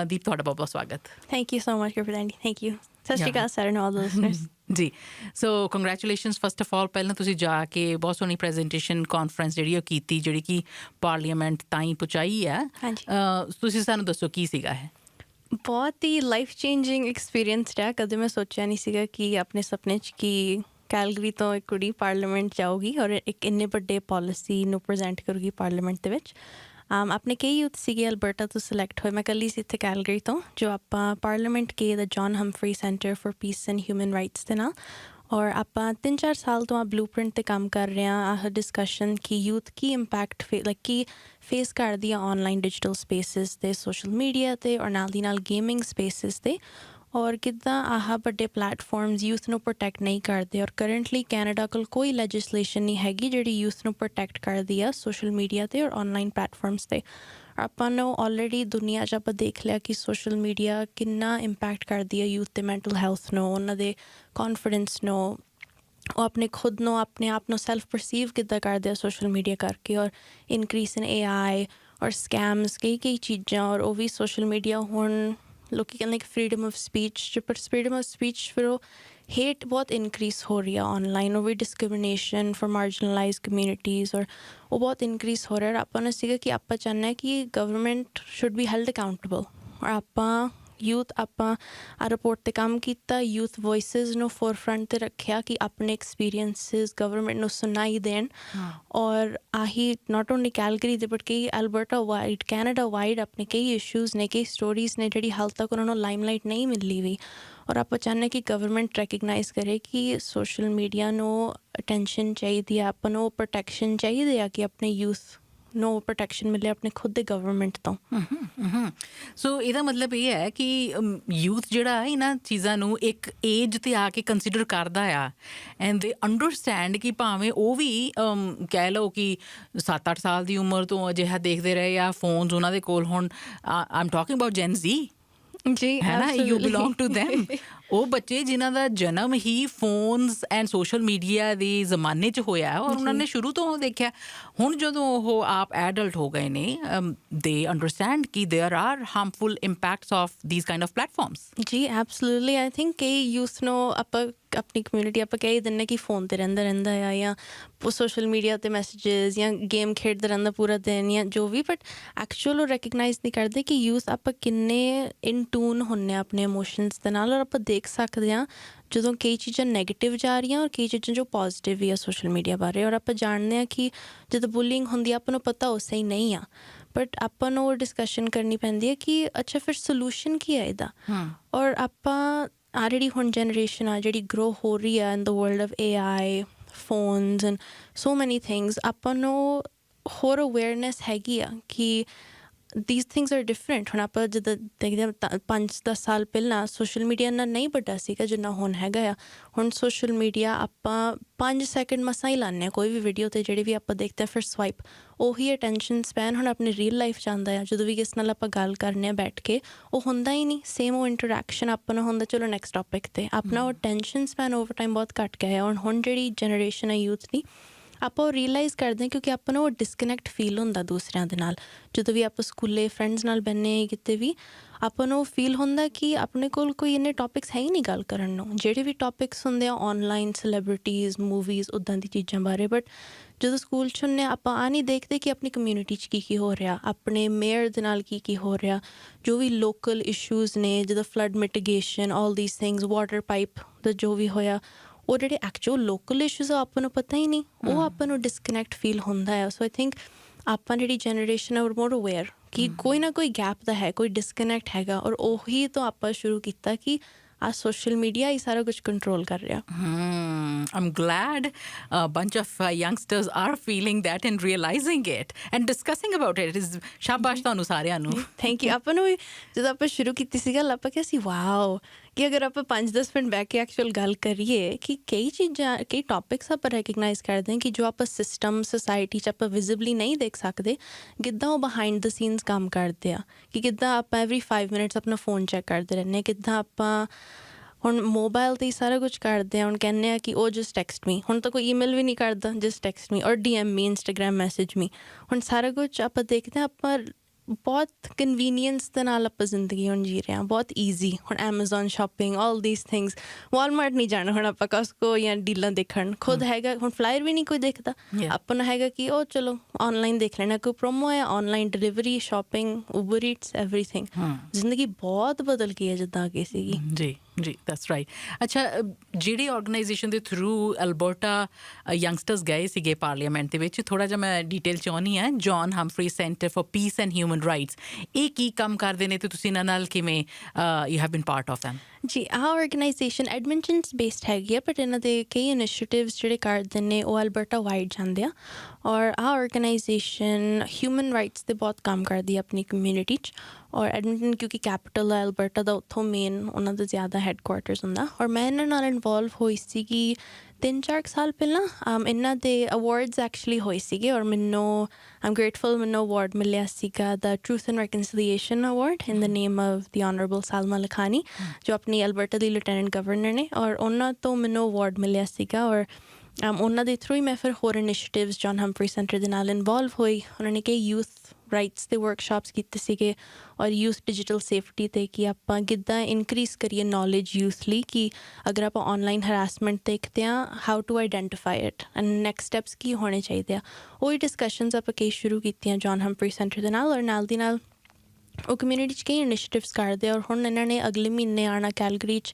ਦੀਪ, ਤੁਹਾਡਾ ਬਹੁਤ ਬਹੁਤ ਸਵਾਗਤ। Thank you so much for thank you. ਸਤਿ ਸ਼੍ਰੀ ਅਕਾਲ ਸਾਰਿਆਂ ਨੂੰ, ਆਲ ਲਿਸਨਰਸ। ਜੀ, ਸੋ ਕੰਗ੍ਰੈਚੁਲੇਸ਼ਨਸ ਫਸਟ ਆਫ ਆਲ। ਪਹਿਲਾਂ ਤੁਸੀਂ ਜਾ ਕੇ ਬਹੁਤ ਸੋਹਣੀ ਪ੍ਰੈਜੈਂਟੇਸ਼ਨ ਕਾਨਫਰੰਸ ਜਿਹੜੀ ਉਹ ਕੀਤੀ, ਜਿਹੜੀ ਕਿ ਪਾਰਲੀਮੈਂਟ ਤਾਈਂ ਪਹੁੰਚਾਈ ਆ। ਤੁਸੀਂ ਸਾਨੂੰ ਦੱਸੋ ਕੀ ਸੀਗਾ ਇਹ? ਬਹੁਤ ਹੀ ਲਾਈਫ ਚੇਂਜਿੰਗ ਐਕਸਪੀਰੀਅੰਸ ਰਿਹਾ। ਕਦੇ ਮੈਂ ਸੋਚਿਆ ਨਹੀਂ ਸੀਗਾ ਕਿ ਆਪਣੇ ਸੁਪਨੇ 'ਚ ਕਿ ਕੈਲਗਰੀ ਤੋਂ ਇੱਕ ਕੁੜੀ ਪਾਰਲੀਮੈਂਟ ਜਾਊਗੀ ਔਰ ਇੱਕ ਇੰਨੇ ਵੱਡੇ ਪਾਲਿਸੀ ਨੂੰ ਪ੍ਰੈਜ਼ੈਂਟ ਕਰੂਗੀ ਪਾਰਲੀਮੈਂਟ ਦੇ ਵਿੱਚ। ਆਪਣੇ ਕਈ ਯੂਥ ਸੀਗੇ ਅਲਬਰਟਾ ਤੋਂ ਸਿਲੈਕਟ ਹੋਏ, ਮੈਂ ਇਕੱਲੀ ਸੀ ਇੱਥੇ ਕੈਲਗਰੀ ਤੋਂ, ਜੋ ਆਪਾਂ ਪਾਰਲੀਮੈਂਟ ਕੇ ਦਾ John Humphrey Centre for Peace and Human Rights ਦੇ ਨਾਲ। ਔਰ ਆਪਾਂ 3-4 ਸਾਲ ਤੋਂ ਆ ਬਲੂਪ੍ਰਿੰਟ 'ਤੇ ਕੰਮ ਕਰ ਰਹੇ ਹਾਂ। ਆਹ ਡਿਸਕਸ਼ਨ ਕਿ ਯੂਥ ਕੀ ਇੰਪੈਕਟ ਕੀ ਫੇਸ ਕਰਦੀ ਆ ਔਨਲਾਈਨ ਡਿਜੀਟਲ ਸਪੇਸਿਸ 'ਤੇ, ਸੋਸ਼ਲ ਮੀਡੀਆ 'ਤੇ, ਔਰ ਨਾਲ ਦੀ ਨਾਲ ਗੇਮਿੰਗ ਸਪੇਸਿਸ 'ਤੇ, ਔਰ ਕਿੱਦਾਂ ਆਹ ਵੱਡੇ ਪਲੈਟਫਾਰਮਸ ਯੂਥ ਨੂੰ ਪ੍ਰੋਟੈਕਟ ਨਹੀਂ ਕਰਦੇ। ਔਰ ਕਰੰਟਲੀ ਕੈਨੇਡਾ ਕੋਲ ਕੋਈ ਲੈਜਿਸਲੇਸ਼ਨ ਨਹੀਂ ਹੈਗੀ ਜਿਹੜੀ ਯੂਥ ਨੂੰ ਪ੍ਰੋਟੈਕਟ ਕਰਦੀ ਆ ਸੋਸ਼ਲ ਮੀਡੀਆ 'ਤੇ ਔਰ ਔਨਲਾਈਨ ਪਲੈਟਫਾਰਮਸ 'ਤੇ। ਆਪਾਂ ਨੂੰ ਆਲਰੇਡੀ ਦੁਨੀਆ 'ਚ ਆਪਾਂ ਦੇਖ ਲਿਆ ਕਿ ਸੋਸ਼ਲ ਮੀਡੀਆ ਕਿੰਨਾ ਇੰਪੈਕਟ ਕਰਦੀ ਹੈ ਯੂਥ ਦੇ ਮੈਂਟਲ ਹੈਲਥ ਨੂੰ, ਉਹਨਾਂ ਦੇ ਕੌਨਫੀਡੈਂਸ ਨੂੰ, ਉਹ ਆਪਣੇ ਖੁਦ ਨੂੰ, ਆਪਣੇ ਆਪ ਨੂੰ ਸੈਲਫ ਪਰਸੀਵ ਕਿੱਦਾਂ ਕਰਦੇ ਆ ਸੋਸ਼ਲ ਮੀਡੀਆ ਕਰਕੇ। ਔਰ ਇਨਕਰੀਸ ਇਨ AI ਔਰ ਸਕੈਮਸ, ਕਈ ਚੀਜ਼ਾਂ, ਔਰ ਉਹ ਵੀ ਸੋਸ਼ਲ ਮੀਡੀਆ ਹੁਣ ਲੋਕੀ ਕਹਿੰਦੇ ਕਿ ਫਰੀडम ऑफ स्पीच, ਪਰ ਫਰੀडम ऑफ स्पीच ਫਿਰ ਉਹ ਹੇਟ ਬਹੁਤ ਇਨਕਰੀਜ਼ ਹੋ ਰਹੀ ਆ ਔਨਲਾਈਨ, ਉਹ ਵੀ ਡਿਸਕ੍ਰਿਮੀਨੇਸ਼ਨ ਫॉर ਮਾਰਜਨਲਾਈਜ਼ ਕਮਿਊਨਿਟੀਜ਼, ਔਰ ਉਹ ਬਹੁਤ ਇਨਕਰੀਜ਼ ਹੋ ਰਿਹਾ। ਆਪਾਂ ਨੂੰ ਸੀਗਾ ਕਿ ਆਪਾਂ ਚਾਹੁੰਦੇ ਹਾਂ ਕਿ government should be held accountable, ਔਰ ਆਪਾਂ ਯੂਥ ਆਪਾਂ ਆ ਰਿਪੋਰਟ 'ਤੇ ਕੰਮ ਕੀਤਾ, ਯੂਥ ਵੋਇਸਿਸ ਨੂੰ ਫੋਰਫਰੰਟ 'ਤੇ ਰੱਖਿਆ ਕਿ ਆਪਣੇ ਐਕਸਪੀਰੀਅੰਸਿਸ ਗਵਰਨਮੈਂਟ ਨੂੰ ਸੁਣਾਈ ਦੇਣ। ਔਰ ਆਹੀ ਨਾਟ ਓਨਲੀ ਕੈਲਗਰੀ ਦੇ ਬਟ ਕਈ ਅਲਬਰਟਾ ਵਾਈਡ, ਕੈਨੇਡਾ ਵਾਈਡ ਆਪਣੇ ਕਈ ਇਸ਼ੂਜ਼ ਨੇ, ਕਈ ਸਟੋਰੀਜ਼ ਨੇ ਜਿਹੜੀ ਹਾਲ ਤੱਕ ਉਹਨਾਂ ਨੂੰ ਲਾਈਮਲਾਈਟ ਨਹੀਂ ਮਿਲੀ ਵੀ। ਔਰ ਆਪਾਂ ਚਾਹੁੰਦੇ ਕਿ ਗਵਰਨਮੈਂਟ ਰੈਕਗਨਾਈਜ਼ ਕਰੇ ਕਿ ਸੋਸ਼ਲ ਮੀਡੀਆ ਨੂੰ ਅਟੈਂਸ਼ਨ ਚਾਹੀਦੀ ਆ, ਆਪਾਂ ਨੂੰ ਪ੍ਰੋਟੈਕਸ਼ਨ ਚਾਹੀਦੀ ਆ ਕਿ ਆਪਣੇ ਯੂਥ ਨੂੰ ਪ੍ਰੋਟੈਕਸ਼ਨ ਮਿਲੇ ਆਪਣੇ ਖੁਦ ਦੇ ਗਵਰਨਮੈਂਟ ਤੋਂ। ਸੋ ਇਹਦਾ ਮਤਲਬ ਇਹ ਹੈ ਕਿ ਯੂਥ ਜਿਹੜਾ ਇਹਨਾਂ ਚੀਜ਼ਾਂ ਨੂੰ ਇੱਕ ਏਜ 'ਤੇ ਆ ਕੇ ਕੰਸੀਡਰ ਕਰਦਾ ਆ, ਐਂਡ ਦੇ ਅੰਡਰਸਟੈਂਡ ਕਿ ਭਾਵੇਂ ਉਹ ਵੀ ਕਹਿ ਲਓ ਕਿ 7-8 ਸਾਲ ਦੀ ਉਮਰ ਤੋਂ ਅਜਿਹਾ ਦੇਖਦੇ ਰਹੇ ਆ, ਫੋਨਸ ਉਹਨਾਂ ਦੇ ਕੋਲ ਹੁਣ, I am talking about Gen Z, ਜੀ ਹੈ ਨਾ, ਯੂ ਬਿਲੋਂਗ ਟੂ ਦੈਮ। ਉਹ ਬੱਚੇ ਜਿਨ੍ਹਾਂ ਦਾ ਜਨਮ ਹੀ ਫੋਨਸ ਐਂਡ ਸੋਸ਼ਲ ਮੀਡੀਆ ਦੇ ਜ਼ਮਾਨੇ 'ਚ ਹੋਇਆ ਔਰ ਉਹਨਾਂ ਨੇ ਸ਼ੁਰੂ ਤੋਂ ਦੇਖਿਆ। ਹੁਣ ਜਦੋਂ ਉਹ ਆਪ ਐਡਲਟ ਹੋ ਗਏ ਨੇ, they understand that there are harmful impacts of these kind of platforms. ਜੀ ਐਬਸੋਲੂਟਲੀ, ਆਈ ਥਿੰਕ ਕਈ ਯੂਥ ਨੂੰ ਆਪਾਂ ਆਪਣੀ ਕਮਿਊਨਿਟੀ ਆਪਾਂ ਕਹਿ ਦਿੰਦੇ ਕਿ ਫੋਨ 'ਤੇ ਰਹਿੰਦਾ ਆ ਜਾਂ ਸੋਸ਼ਲ ਮੀਡੀਆ 'ਤੇ ਮੈਸੇਜਿਸ ਜਾਂ ਗੇਮ ਖੇਡਦਾ ਰਹਿੰਦਾ ਪੂਰਾ ਦਿਨ ਜਾਂ ਜੋ ਵੀ, ਬਟ ਐਕਚੁਅਲ ਉਹ ਰੈਕਗਨਾਈਜ਼ ਨਹੀਂ ਕਰਦੇ ਕਿ ਯੂਥ ਆਪਾਂ ਕਿੰਨੇ ਇਨ ਟੂਨ ਹੁੰਦੇ ਹਾਂ ਆਪਣੇ ਇਮੋਸ਼ਨਸ ਦੇ ਨਾਲ। ਔਰ ਆਪਾਂ ਦੇਖ ਸਕਦੇ ਹਾਂ ਜਦੋਂ ਕਈ ਚੀਜ਼ਾਂ ਨੈਗੇਟਿਵ ਜਾ ਰਹੀਆਂ ਔਰ ਕਈ ਚੀਜ਼ਾਂ ਜੋ ਪੋਜ਼ੀਟਿਵ ਵੀ ਆ ਸੋਸ਼ਲ ਮੀਡੀਆ ਬਾਰੇ। ਔਰ ਆਪਾਂ ਜਾਣਦੇ ਹਾਂ ਕਿ ਜਦੋਂ ਬੁਲਿੰਗ ਹੁੰਦੀ ਆ ਆਪਾਂ ਨੂੰ ਪਤਾ ਉਹ ਸਹੀ ਨਹੀਂ ਆ, ਬਟ ਆਪਾਂ ਨੂੰ ਉਹ ਡਿਸਕਸ਼ਨ ਕਰਨੀ ਪੈਂਦੀ ਹੈ ਕਿ ਅੱਛਾ ਫਿਰ ਸੋਲੂਸ਼ਨ ਕੀ ਹੈ ਇਹਦਾ। ਔਰ ਆਪਾਂ ਆ ਜਿਹੜੀ ਹੁਣ ਜਨਰੇਸ਼ਨ ਆ ਜਿਹੜੀ ਗਰੋ ਹੋ ਰਹੀ ਆ in the world of AI, phones and so many things, ਆਪਾਂ ਨੂੰ ਹੋਰ ਅਵੇਅਰਨੈਸ ਹੈਗੀ ਆ ਕਿ these things are different। ਹੁਣ ਆਪਾਂ ਜਦੋਂ ਦੇਖਦੇ ਹਾਂ 5-10 ਸਾਲ ਪਹਿਲਾਂ ਸੋਸ਼ਲ ਮੀਡੀਆ ਇੰਨਾ ਨਹੀਂ ਵੱਡਾ ਸੀਗਾ ਜਿੰਨਾ ਹੁਣ ਹੈਗਾ ਆ। ਹੁਣ ਸੋਸ਼ਲ ਮੀਡੀਆ ਆਪਾਂ 5 ਸੈਕਿੰਡ ਮਸਾਂ ਹੀ ਲਾਉਂਦੇ ਹਾਂ ਕੋਈ ਵੀ ਵੀਡੀਓ 'ਤੇ ਜਿਹੜੀ ਵੀ ਆਪਾਂ ਦੇਖਦੇ ਹਾਂ, ਫਿਰ ਸਵਾਈਪ। ਉਹੀ ਅਟੈਂਸ਼ਨ ਸਪੈਨ ਹੁਣ ਆਪਣੀ ਰੀਅਲ ਲਾਈਫ 'ਚ ਆਉਂਦਾ ਆ। ਜਦੋਂ ਵੀ ਕਿਸ ਨਾਲ ਆਪਾਂ ਗੱਲ ਕਰਨੇ ਆ ਬੈਠ ਕੇ, ਉਹ ਹੁੰਦਾ ਹੀ ਨਹੀਂ ਸੇਮ ਉਹ ਇੰਟਰੈਕਸ਼ਨ ਆਪਾਂ ਨੂੰ ਹੁੰਦਾ ਚਲੋ ਨੈਕਸਟ ਟੋਪਿਕ 'ਤੇ। ਆਪਣਾ ਉਹ ਅਟੈਂਸ਼ਨ ਸਪੈਨ ਓਵਰ ਟਾਈਮ ਬਹੁਤ ਘੱਟ ਗਿਆ ਹੈ। ਹੁਣ ਜਿਹੜੀ ਜਨਰੇਸ਼ਨ ਹੈ ਯੂਥ ਦੀ, ਆਪਾਂ ਉਹ ਰੀਅਲਾਈਜ਼ ਕਰਦੇ ਹਾਂ ਕਿਉਂਕਿ ਆਪਾਂ ਨੂੰ ਉਹ ਡਿਸਕਨੈਕਟ ਫੀਲ ਹੁੰਦਾ ਦੂਸਰਿਆਂ ਦੇ ਨਾਲ। ਜਦੋਂ ਵੀ ਆਪਾਂ ਸਕੂਲੇ ਫਰੈਂਡਸ ਨਾਲ ਬਹਿੰਦੇ ਕਿਤੇ ਵੀ, ਆਪਾਂ ਨੂੰ ਫੀਲ ਹੁੰਦਾ ਕਿ ਆਪਣੇ ਕੋਲ ਕੋਈ ਇੰਨੇ ਟੌਪਿਕਸ ਹੈ ਹੀ ਨਹੀਂ ਗੱਲ ਕਰਨ ਨੂੰ। ਜਿਹੜੇ ਵੀ ਟੌਪਿਕਸ ਹੁੰਦੇ ਆ ਔਨਲਾਈਨ, ਸੈਲੀਬ੍ਰਿਟੀਜ਼, ਮੂਵੀਜ਼, ਉੱਦਾਂ ਦੀ ਚੀਜ਼ਾਂ ਬਾਰੇ, ਬਟ ਜਦੋਂ ਸਕੂਲ 'ਚ ਹੁੰਦੇ ਆਪਾਂ ਆ ਨਹੀਂ ਦੇਖਦੇ ਕਿ ਆਪਣੀ ਕਮਿਊਨਿਟੀ 'ਚ ਕੀ ਹੋ ਰਿਹਾ, ਆਪਣੇ ਮੇਅਰ ਦੇ ਨਾਲ ਕੀ ਹੋ ਰਿਹਾ, ਜੋ ਵੀ ਲੋਕਲ ਇਸ਼ੂਜ਼ ਨੇ, ਜਿੱਦਾਂ flood mitigation, all these things, water pipe ਦਾ ਜੋ ਵੀ ਹੋਇਆ, ਉਹ ਜਿਹੜੇ ਐਕਚੁਅਲ ਲੋਕਲ ਇਸ਼ੂਜ਼ ਆ ਆਪਾਂ ਨੂੰ ਪਤਾ ਹੀ ਨਹੀਂ, ਉਹ ਆਪਾਂ ਨੂੰ ਡਿਸਕਨੈਕਟ ਫੀਲ ਹੁੰਦਾ ਹੈ। ਸੋ ਆਈ ਥਿੰਕ ਆਪਾਂ ਜਿਹੜੀ ਜਨਰੇਸ਼ਨ ਹੈ ਉਹ ਮੋਰ ਅਵੇਅਰ ਕਿ ਕੋਈ ਨਾ ਕੋਈ ਗੈਪ ਤਾਂ ਹੈ, ਕੋਈ ਡਿਸਕਨੈਕਟ ਹੈਗਾ, ਔਰ ਉਹੀ ਤੋਂ ਆਪਾਂ ਸ਼ੁਰੂ ਕੀਤਾ ਕਿ ਆ ਸੋਸ਼ਲ ਮੀਡੀਆ ਹੀ ਸਾਰਾ ਕੁਝ ਕੰਟਰੋਲ ਕਰ ਰਿਹਾ। I'm glad a bunch of youngsters are feeling that and realizing it and discussing about it. Is ਸ਼ਾਬਾਸ਼ ਤੁਹਾਨੂੰ ਸਾਰਿਆਂ ਨੂੰ। Thank you. ਆਪਾਂ ਨੂੰ ਵੀ ਜਦੋਂ ਆਪਾਂ ਸ਼ੁਰੂ ਕੀਤੀ ਸੀ ਗੱਲ, ਆਪਾਂ ਕਿਹਾ ਸੀ ਵਾਓ ਕਿ ਅਗਰ ਆਪਾਂ 5-10 ਮਿੰਟ ਬਹਿ ਕੇ ਐਕਚੁਅਲ ਗੱਲ ਕਰੀਏ ਕਿ ਕਈ ਚੀਜ਼ਾਂ, ਕਈ ਟੌਪਿਕਸ ਆਪਾਂ ਰੈਕਗਨਾਈਜ਼ ਕਰਦੇ ਹਾਂ ਕਿ ਜੋ ਆਪਾਂ ਸਿਸਟਮ, ਸੁਸਾਇਟੀ 'ਚ ਆਪਾਂ ਵਿਜ਼ਿਬਲੀ ਨਹੀਂ ਦੇਖ ਸਕਦੇ, ਕਿੱਦਾਂ ਉਹ ਬਿਹਾਈਂਡ ਦ ਸੀਨਸ ਕੰਮ ਕਰਦੇ ਆ, ਕਿ ਕਿੱਦਾਂ ਆਪਾਂ ਐਵਰੀ 5 ਮਿੰਟਸ ਆਪਣਾ ਫੋਨ ਚੈੱਕ ਕਰਦੇ ਰਹਿੰਦੇ ਹਾਂ, ਕਿੱਦਾਂ ਆਪਾਂ ਹੁਣ ਮੋਬਾਈਲ 'ਤੇ ਹੀ ਸਾਰਾ ਕੁਝ ਕਰਦੇ ਹਾਂ। ਹੁਣ ਕਹਿੰਦੇ ਆ ਕਿ ਉਹ ਜਸਟ ਟੈਕਸਟ ਮੀ, ਹੁਣ ਤਾਂ ਕੋਈ ਈਮੇਲ ਵੀ ਨਹੀਂ ਕਰਦਾ, ਜਸਟ ਟੈਕਸਟ ਮੀ ਔਰ DM ਮੀ, ਇੰਸਟਾਗ੍ਰਾਮ ਮੈਸੇਜ ਮੀ। ਹੁਣ ਸਾਰਾ ਕੁਝ ਆਪਾਂ ਦੇਖਦੇ ਹਾਂ, ਆਪਾਂ ਬਹੁਤ ਕਨਵੀਨੀਅੰਸ ਦੇ ਨਾਲ ਆਪਾਂ ਜ਼ਿੰਦਗੀ ਹੁਣ ਜੀ ਰਹੇ ਹਾਂ, ਬਹੁਤ ਈਜ਼ੀ। ਹੁਣ Amazon shopping, all these things, Walmart ਨਹੀਂ ਜਾਣਾ ਹੁਣ ਆਪਾਂ, ਕਾਸਕੋ ਜਾਂ ਡੀਲਾਂ ਦੇਖਣ ਖੁਦ ਹੈਗਾ। ਹੁਣ ਫਲਾਇਰ ਵੀ ਨਹੀਂ ਕੋਈ ਦੇਖਦਾ, ਆਪਾਂ ਨੂੰ ਹੈਗਾ ਕਿ ਉਹ ਚਲੋ ਔਨਲਾਈਨ ਦੇਖ ਲੈਣਾ, ਕੋਈ ਪ੍ਰੋਮੋ ਹੈ, online delivery, shopping, Uber Eats, everything. ਜ਼ਿੰਦਗੀ ਬਹੁਤ ਬਦਲ ਗਈ ਹੈ ਜਿੱਦਾਂ ਅੱਗੇ ਸੀਗੀ। ਜੀ ਦੈਟਸ ਰਾਈਟ। ਅੱਛਾ, ਜਿਹੜੀ ਆਰਗੇਨਾਈਜੇਸ਼ਨ ਦੇ ਥਰੂ ਅਲਬਰਟਾ ਯੰਗਸਟਰਸ ਗਏ ਸੀਗੇ ਪਾਰਲੀਮੈਂਟ ਦੇ ਵਿੱਚ, ਥੋੜ੍ਹਾ ਜਿਹਾ ਮੈਂ ਡਿਟੇਲ ਚਾਹੁੰਦੀ ਹਾਂ। John Humphrey Centre for Peace and Human Rights, ਇਹ ਕੀ ਕੰਮ ਕਰਦੇ ਨੇ ਤੇ ਤੁਸੀਂ ਇਹਨਾਂ ਨਾਲ ਕਿਵੇਂ you have been part of them? ਜੀ, ਆਹ ਆਰਗੇਨਾਈਜੇਸ਼ਨ ਐਡਮਿੰਟਨ ਬੇਸਡ ਹੈਗੀ ਆ, ਬਟ ਇਹਨਾਂ ਦੇ ਕਈ ਇਨੀਸ਼ੀਏਟਿਵਸ ਜਿਹੜੇ ਕਰਦੇ ਨੇ ਉਹ ਅਲਬਰਟਾ ਵਾਈਡ ਜਾਂਦੇ ਆ। ਔਰ ਆਹ ਆਰਗੇਨਾਈਜੇਸ਼ਨ ਹਿਊਮਨ ਰਾਈਟਸ 'ਤੇ ਬਹੁਤ ਕੰਮ ਕਰਦੀ ਆ ਆਪਣੀ ਕਮਿਊਨਿਟੀ 'ਚ। ਔਰ ਐਡਮਿੰਟਨ ਕਿਉਂਕਿ ਕੈਪੀਟਲ ਹੈ ਅਲਬਰਟਾ ਦਾ, ਉੱਥੋਂ ਮੇਨ ਉਹਨਾਂ ਦਾ ਜ਼ਿਆਦਾ ਹੈੱਡਕੁਆਰਟਰਸ ਹੁੰਦਾ। ਔਰ ਮੈਂ ਇਹਨਾਂ ਨਾਲ ਇਨਵੋਲਵ ਹੋਈ ਸੀਗੀ 3-4 ਸਾਲ ਪਹਿਲਾਂ। ਇਹਨਾਂ ਦੇ ਅਵਾਰਡਸ ਐਕਚੁਅਲੀ ਹੋਏ ਸੀਗੇ ਔਰ ਮੈਨੂੰ ਆਮ ਗ੍ਰੇਟਫੁਲ, ਮੈਨੂੰ ਅਵਾਰਡ ਮਿਲਿਆ ਸੀਗਾ ਦਾ Truth and Reconciliation Award in the name of the honourable Salma Lakhani, ਜੋ ਆਪਣੀ ਅਲਬਰਟਾ ਦੀ ਲੈਫਟੀਨੈਂਟ ਗਵਰਨਰ ਨੇ। ਔਰ ਉਹਨਾਂ ਤੋਂ ਮੈਨੂੰ ਅਵਾਰਡ ਮਿਲਿਆ ਸੀਗਾ ਔਰ ਉਹਨਾਂ ਦੇ ਥਰੂ ਹੀ ਮੈਂ ਫਿਰ ਹੋਰ ਇਨੀਸ਼ੀਏਟਿਵਸ ਜੌਨ ਹੰਫਰੀ ਸੈਂਟਰ ਦੇ ਨਾਲ ਇਨਵੋਲਵ ਹੋਈ। ਉਹਨਾਂ ਨੇ ਕਈ ਯੂਥ ਰਾਈਟਸ ਦੇ ਵਰਕਸ਼ਾਪਸ ਕੀਤੇ ਸੀਗੇ ਔਰ ਯੂਥ ਡਿਜੀਟਲ ਸੇਫਟੀ 'ਤੇ ਕਿ ਆਪਾਂ ਕਿੱਦਾਂ ਇਨਕਰੀਜ਼ ਕਰੀਏ ਨੌਲੇਜ ਯੂਥ ਲਈ, ਕਿ ਅਗਰ ਆਪਾਂ ਔਨਲਾਈਨ ਹਰਾਸਮੈਂਟ ਦੇਖਦੇ ਹਾਂ, how to identify it and next steps ਕੀ ਹੋਣੇ ਚਾਹੀਦੇ ਆ। ਉਹੀ ਡਿਸਕਸ਼ਨਸ ਆਪਾਂ ਕਈ ਸ਼ੁਰੂ ਕੀਤੀਆਂ ਜੌਨ ਹੰਫਰੀ ਸੈਂਟਰ ਦੇ ਨਾਲ। ਔਰ ਨਾਲ ਦੀ ਨਾਲ ਉਹ ਕਮਿਊਨਿਟੀ 'ਚ ਕਈ ਇਨੀਸ਼ੀਏਟਿਵਸ ਕਰਦੇ ਔਰ ਹੁਣ ਇਹਨਾਂ ਨੇ ਅਗਲੇ ਮਹੀਨੇ ਆਉਣਾ ਕੈਲਗਰੀ 'ਚ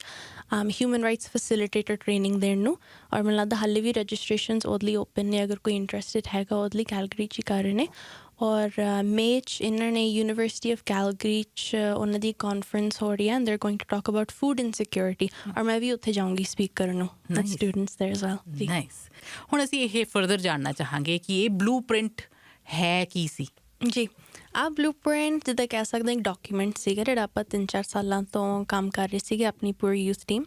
ਹਿਊਮਨ ਰਾਈਟਸ ਫੈਸਿਲੀਟੇਟਰ ਟ੍ਰੇਨਿੰਗ ਦੇਣ ਨੂੰ। ਔਰ ਮੈਨੂੰ ਲੱਗਦਾ ਹਾਲੇ ਵੀ ਰਜਿਸਟ੍ਰੇਸ਼ਨਸ ਉਹਦੇ ਲਈ ਓਪਨ ਨੇ, ਅਗਰ ਕੋਈ ਇੰਟਰਸਟਿਡ ਹੈਗਾ ਉਹਦੇ ਲਈ ਕੈਲਗਰੀ 'ਚ ਹੀ ਕਰ ਰਹੇ ਨੇ। ਔਰ ਮੇ 'ਚ ਇਹਨਾਂ ਨੇ ਯੂਨੀਵਰਸਿਟੀ ਆਫ ਕੈਲਗਰੀ 'ਚ ਉਹਨਾਂ ਦੀ ਕਾਨਫਰੰਸ ਹੋ ਰਹੀ ਹੈ and they are going to talk about food insecurity. ਔਰ ਮੈਂ ਵੀ ਉੱਥੇ ਜਾਊਂਗੀ ਸਪੀਕ ਕਰਨ ਨੂੰ, students there as well. Nice. ਹੁਣ ਅਸੀਂ ਇਹ ਫਰਦਰ ਜਾਣਨਾ ਚਾਹਾਂਗੇ ਕਿ ਇਹ ਬਲੂ ਪ੍ਰਿੰਟ ਹੈ ਕੀ ਸੀ? ਜੀ, ਆਹ ਬਲੂ ਪ੍ਰਿੰਟ ਜਿੱਦਾਂ ਕਹਿ ਸਕਦੇ ਇੱਕ ਡਾਕੂਮੈਂਟ ਸੀਗਾ ਜਿਹੜਾ ਆਪਾਂ 3-4 ਸਾਲਾਂ ਤੋਂ ਕੰਮ ਕਰ ਰਹੇ ਸੀਗੇ ਆਪਣੀ ਪੂਰੀ ਯੂਥ ਟੀਮ।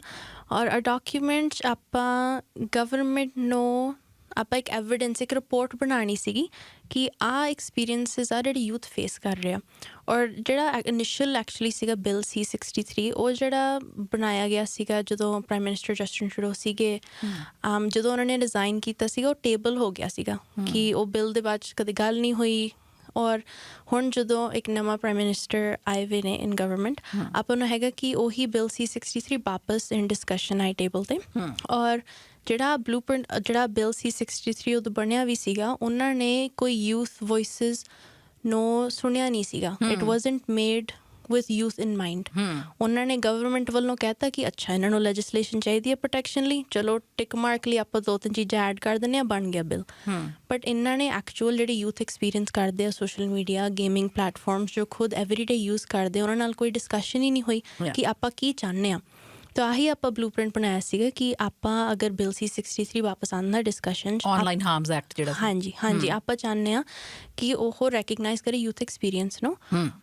ਔਰ ਆ ਡਾਕੂਮੈਂਟ 'ਚ ਆਪਾਂ ਗਵਰਨਮੈਂਟ ਨੂੰ ਆਪਾਂ ਇੱਕ ਐਵੀਡੈਂਸ, ਇੱਕ ਰਿਪੋਰਟ ਬਣਾਉਣੀ ਸੀਗੀ ਕਿ ਆਹ ਐਕਸਪੀਰੀਅੰਸਿਸ ਆ ਜਿਹੜੇ ਯੂਥ ਫੇਸ ਕਰ ਰਿਹਾ। ਔਰ ਜਿਹੜਾ ਇਨੀਸ਼ੀਅਲ ਐਕਚੁਅਲੀ ਸੀਗਾ ਬਿੱਲ C-63, ਉਹ ਜਿਹੜਾ ਬਣਾਇਆ ਗਿਆ ਸੀਗਾ ਜਦੋਂ ਪ੍ਰਾਈਮ ਮਿਨਿਸਟਰ ਜਸਟਿਨ ਟਰੂਡੋ ਸੀਗੇ, ਜਦੋਂ ਉਹਨਾਂ ਨੇ ਡਿਜ਼ਾਈਨ ਕੀਤਾ ਸੀਗਾ, ਉਹ ਟੇਬਲ ਹੋ ਗਿਆ ਸੀਗਾ ਕਿ ਉਹ ਬਿੱਲ ਦੇ ਬਾਅਦ 'ਚ ਕਦੇ ਗੱਲ ਨਹੀਂ ਹੋਈ। ਔਰ ਹੁਣ ਜਦੋਂ ਇੱਕ ਨਵਾਂ ਪ੍ਰਾਈਮ ਮਿਨਿਸਟਰ ਆਏ ਹੋਏ ਨੇ ਇਨ ਗਵਰਨਮੈਂਟ, ਆਪਾਂ ਨੂੰ ਹੈਗਾ ਕਿ ਉਹੀ ਬਿੱਲ C-63 ਵਾਪਸ ਇਨ ਡਿਸਕਸ਼ਨ ਆਏ ਟੇਬਲ 'ਤੇ। ਔਰ ਜਿਹੜਾ ਬਲੂ ਪ੍ਰਿੰਟ, ਜਿਹੜਾ ਬਿੱਲ C-63 ਉਦੋਂ ਬਣਿਆ ਵੀ ਸੀਗਾ, ਉਹਨਾਂ ਨੇ ਕੋਈ ਯੂਥ ਵੋਇਸਿਸ ਨੂੰ ਸੁਣਿਆ ਨਹੀਂ ਸੀਗਾ। It wasn't made with youth in mind। ਉਹਨਾਂ ਨੇ ਗਵਰਨਮੈਂਟ ਵੱਲੋਂ ਕਹਿਤਾ ਕਿ ਅੱਛਾ ਇਹਨਾਂ ਨੂੰ ਲੈਜਿਸਲੇਸ਼ਨ ਚਾਹੀਦੀ ਹੈ ਪ੍ਰੋਟੈਕਸ਼ਨ ਲਈ, ਚਲੋ ਟਿਕ ਮਾਰਕ ਲਈ ਆਪਾਂ 2-3 ਚੀਜ਼ਾਂ ਐਡ ਕਰ ਦਿੰਦੇ ਹਾਂ, ਬਣ ਗਿਆ ਬਿੱਲ। ਬਟ ਇਹਨਾਂ ਨੇ ਐਕਚੁਅਲ ਜਿਹੜੇ ਯੂਥ ਐਕਸਪੀਰੀਅੰਸ ਕਰਦੇ ਆ ਸੋਸ਼ਲ ਮੀਡੀਆ, ਗੇਮਿੰਗ ਪਲੈਟਫਾਰਮਸ ਜੋ ਖੁਦ ਐਵਰੀਡੇ ਯੂਜ਼ ਕਰਦੇ, ਉਹਨਾਂ ਨਾਲ ਕੋਈ ਡਿਸਕਸ਼ਨ ਹੀ ਨਹੀਂ ਹੋਈ ਕਿ ਆਪਾਂ ਕੀ ਚਾਹੁੰਦੇ ਹਾਂ। ਤਾਂ ਆਹੀ ਆਪਾਂ ਬਲੂ ਪ੍ਰਿੰਟ ਬਣਾਇਆ ਸੀਗਾ ਕਿ ਆਪਾਂ ਅਗਰ ਬਿੱਲ C-63 ਵਾਪਸ ਆਉਂਦਾ ਡਿਸਕਸ਼ਨ 'ਚ, ਆਨਲਾਈਨ ਹਾਰਮਸ ਐਕਟ ਜਿਹੜਾ, ਹਾਂਜੀ ਆਪਾਂ ਚਾਹੁੰਦੇ ਹਾਂ ਕਿ ਉਹ ਰੈਕਗਨਾਈਜ਼ ਕਰੇ ਯੂਥ ਐਕਸਪੀਰੀਅੰਸ ਨੂੰ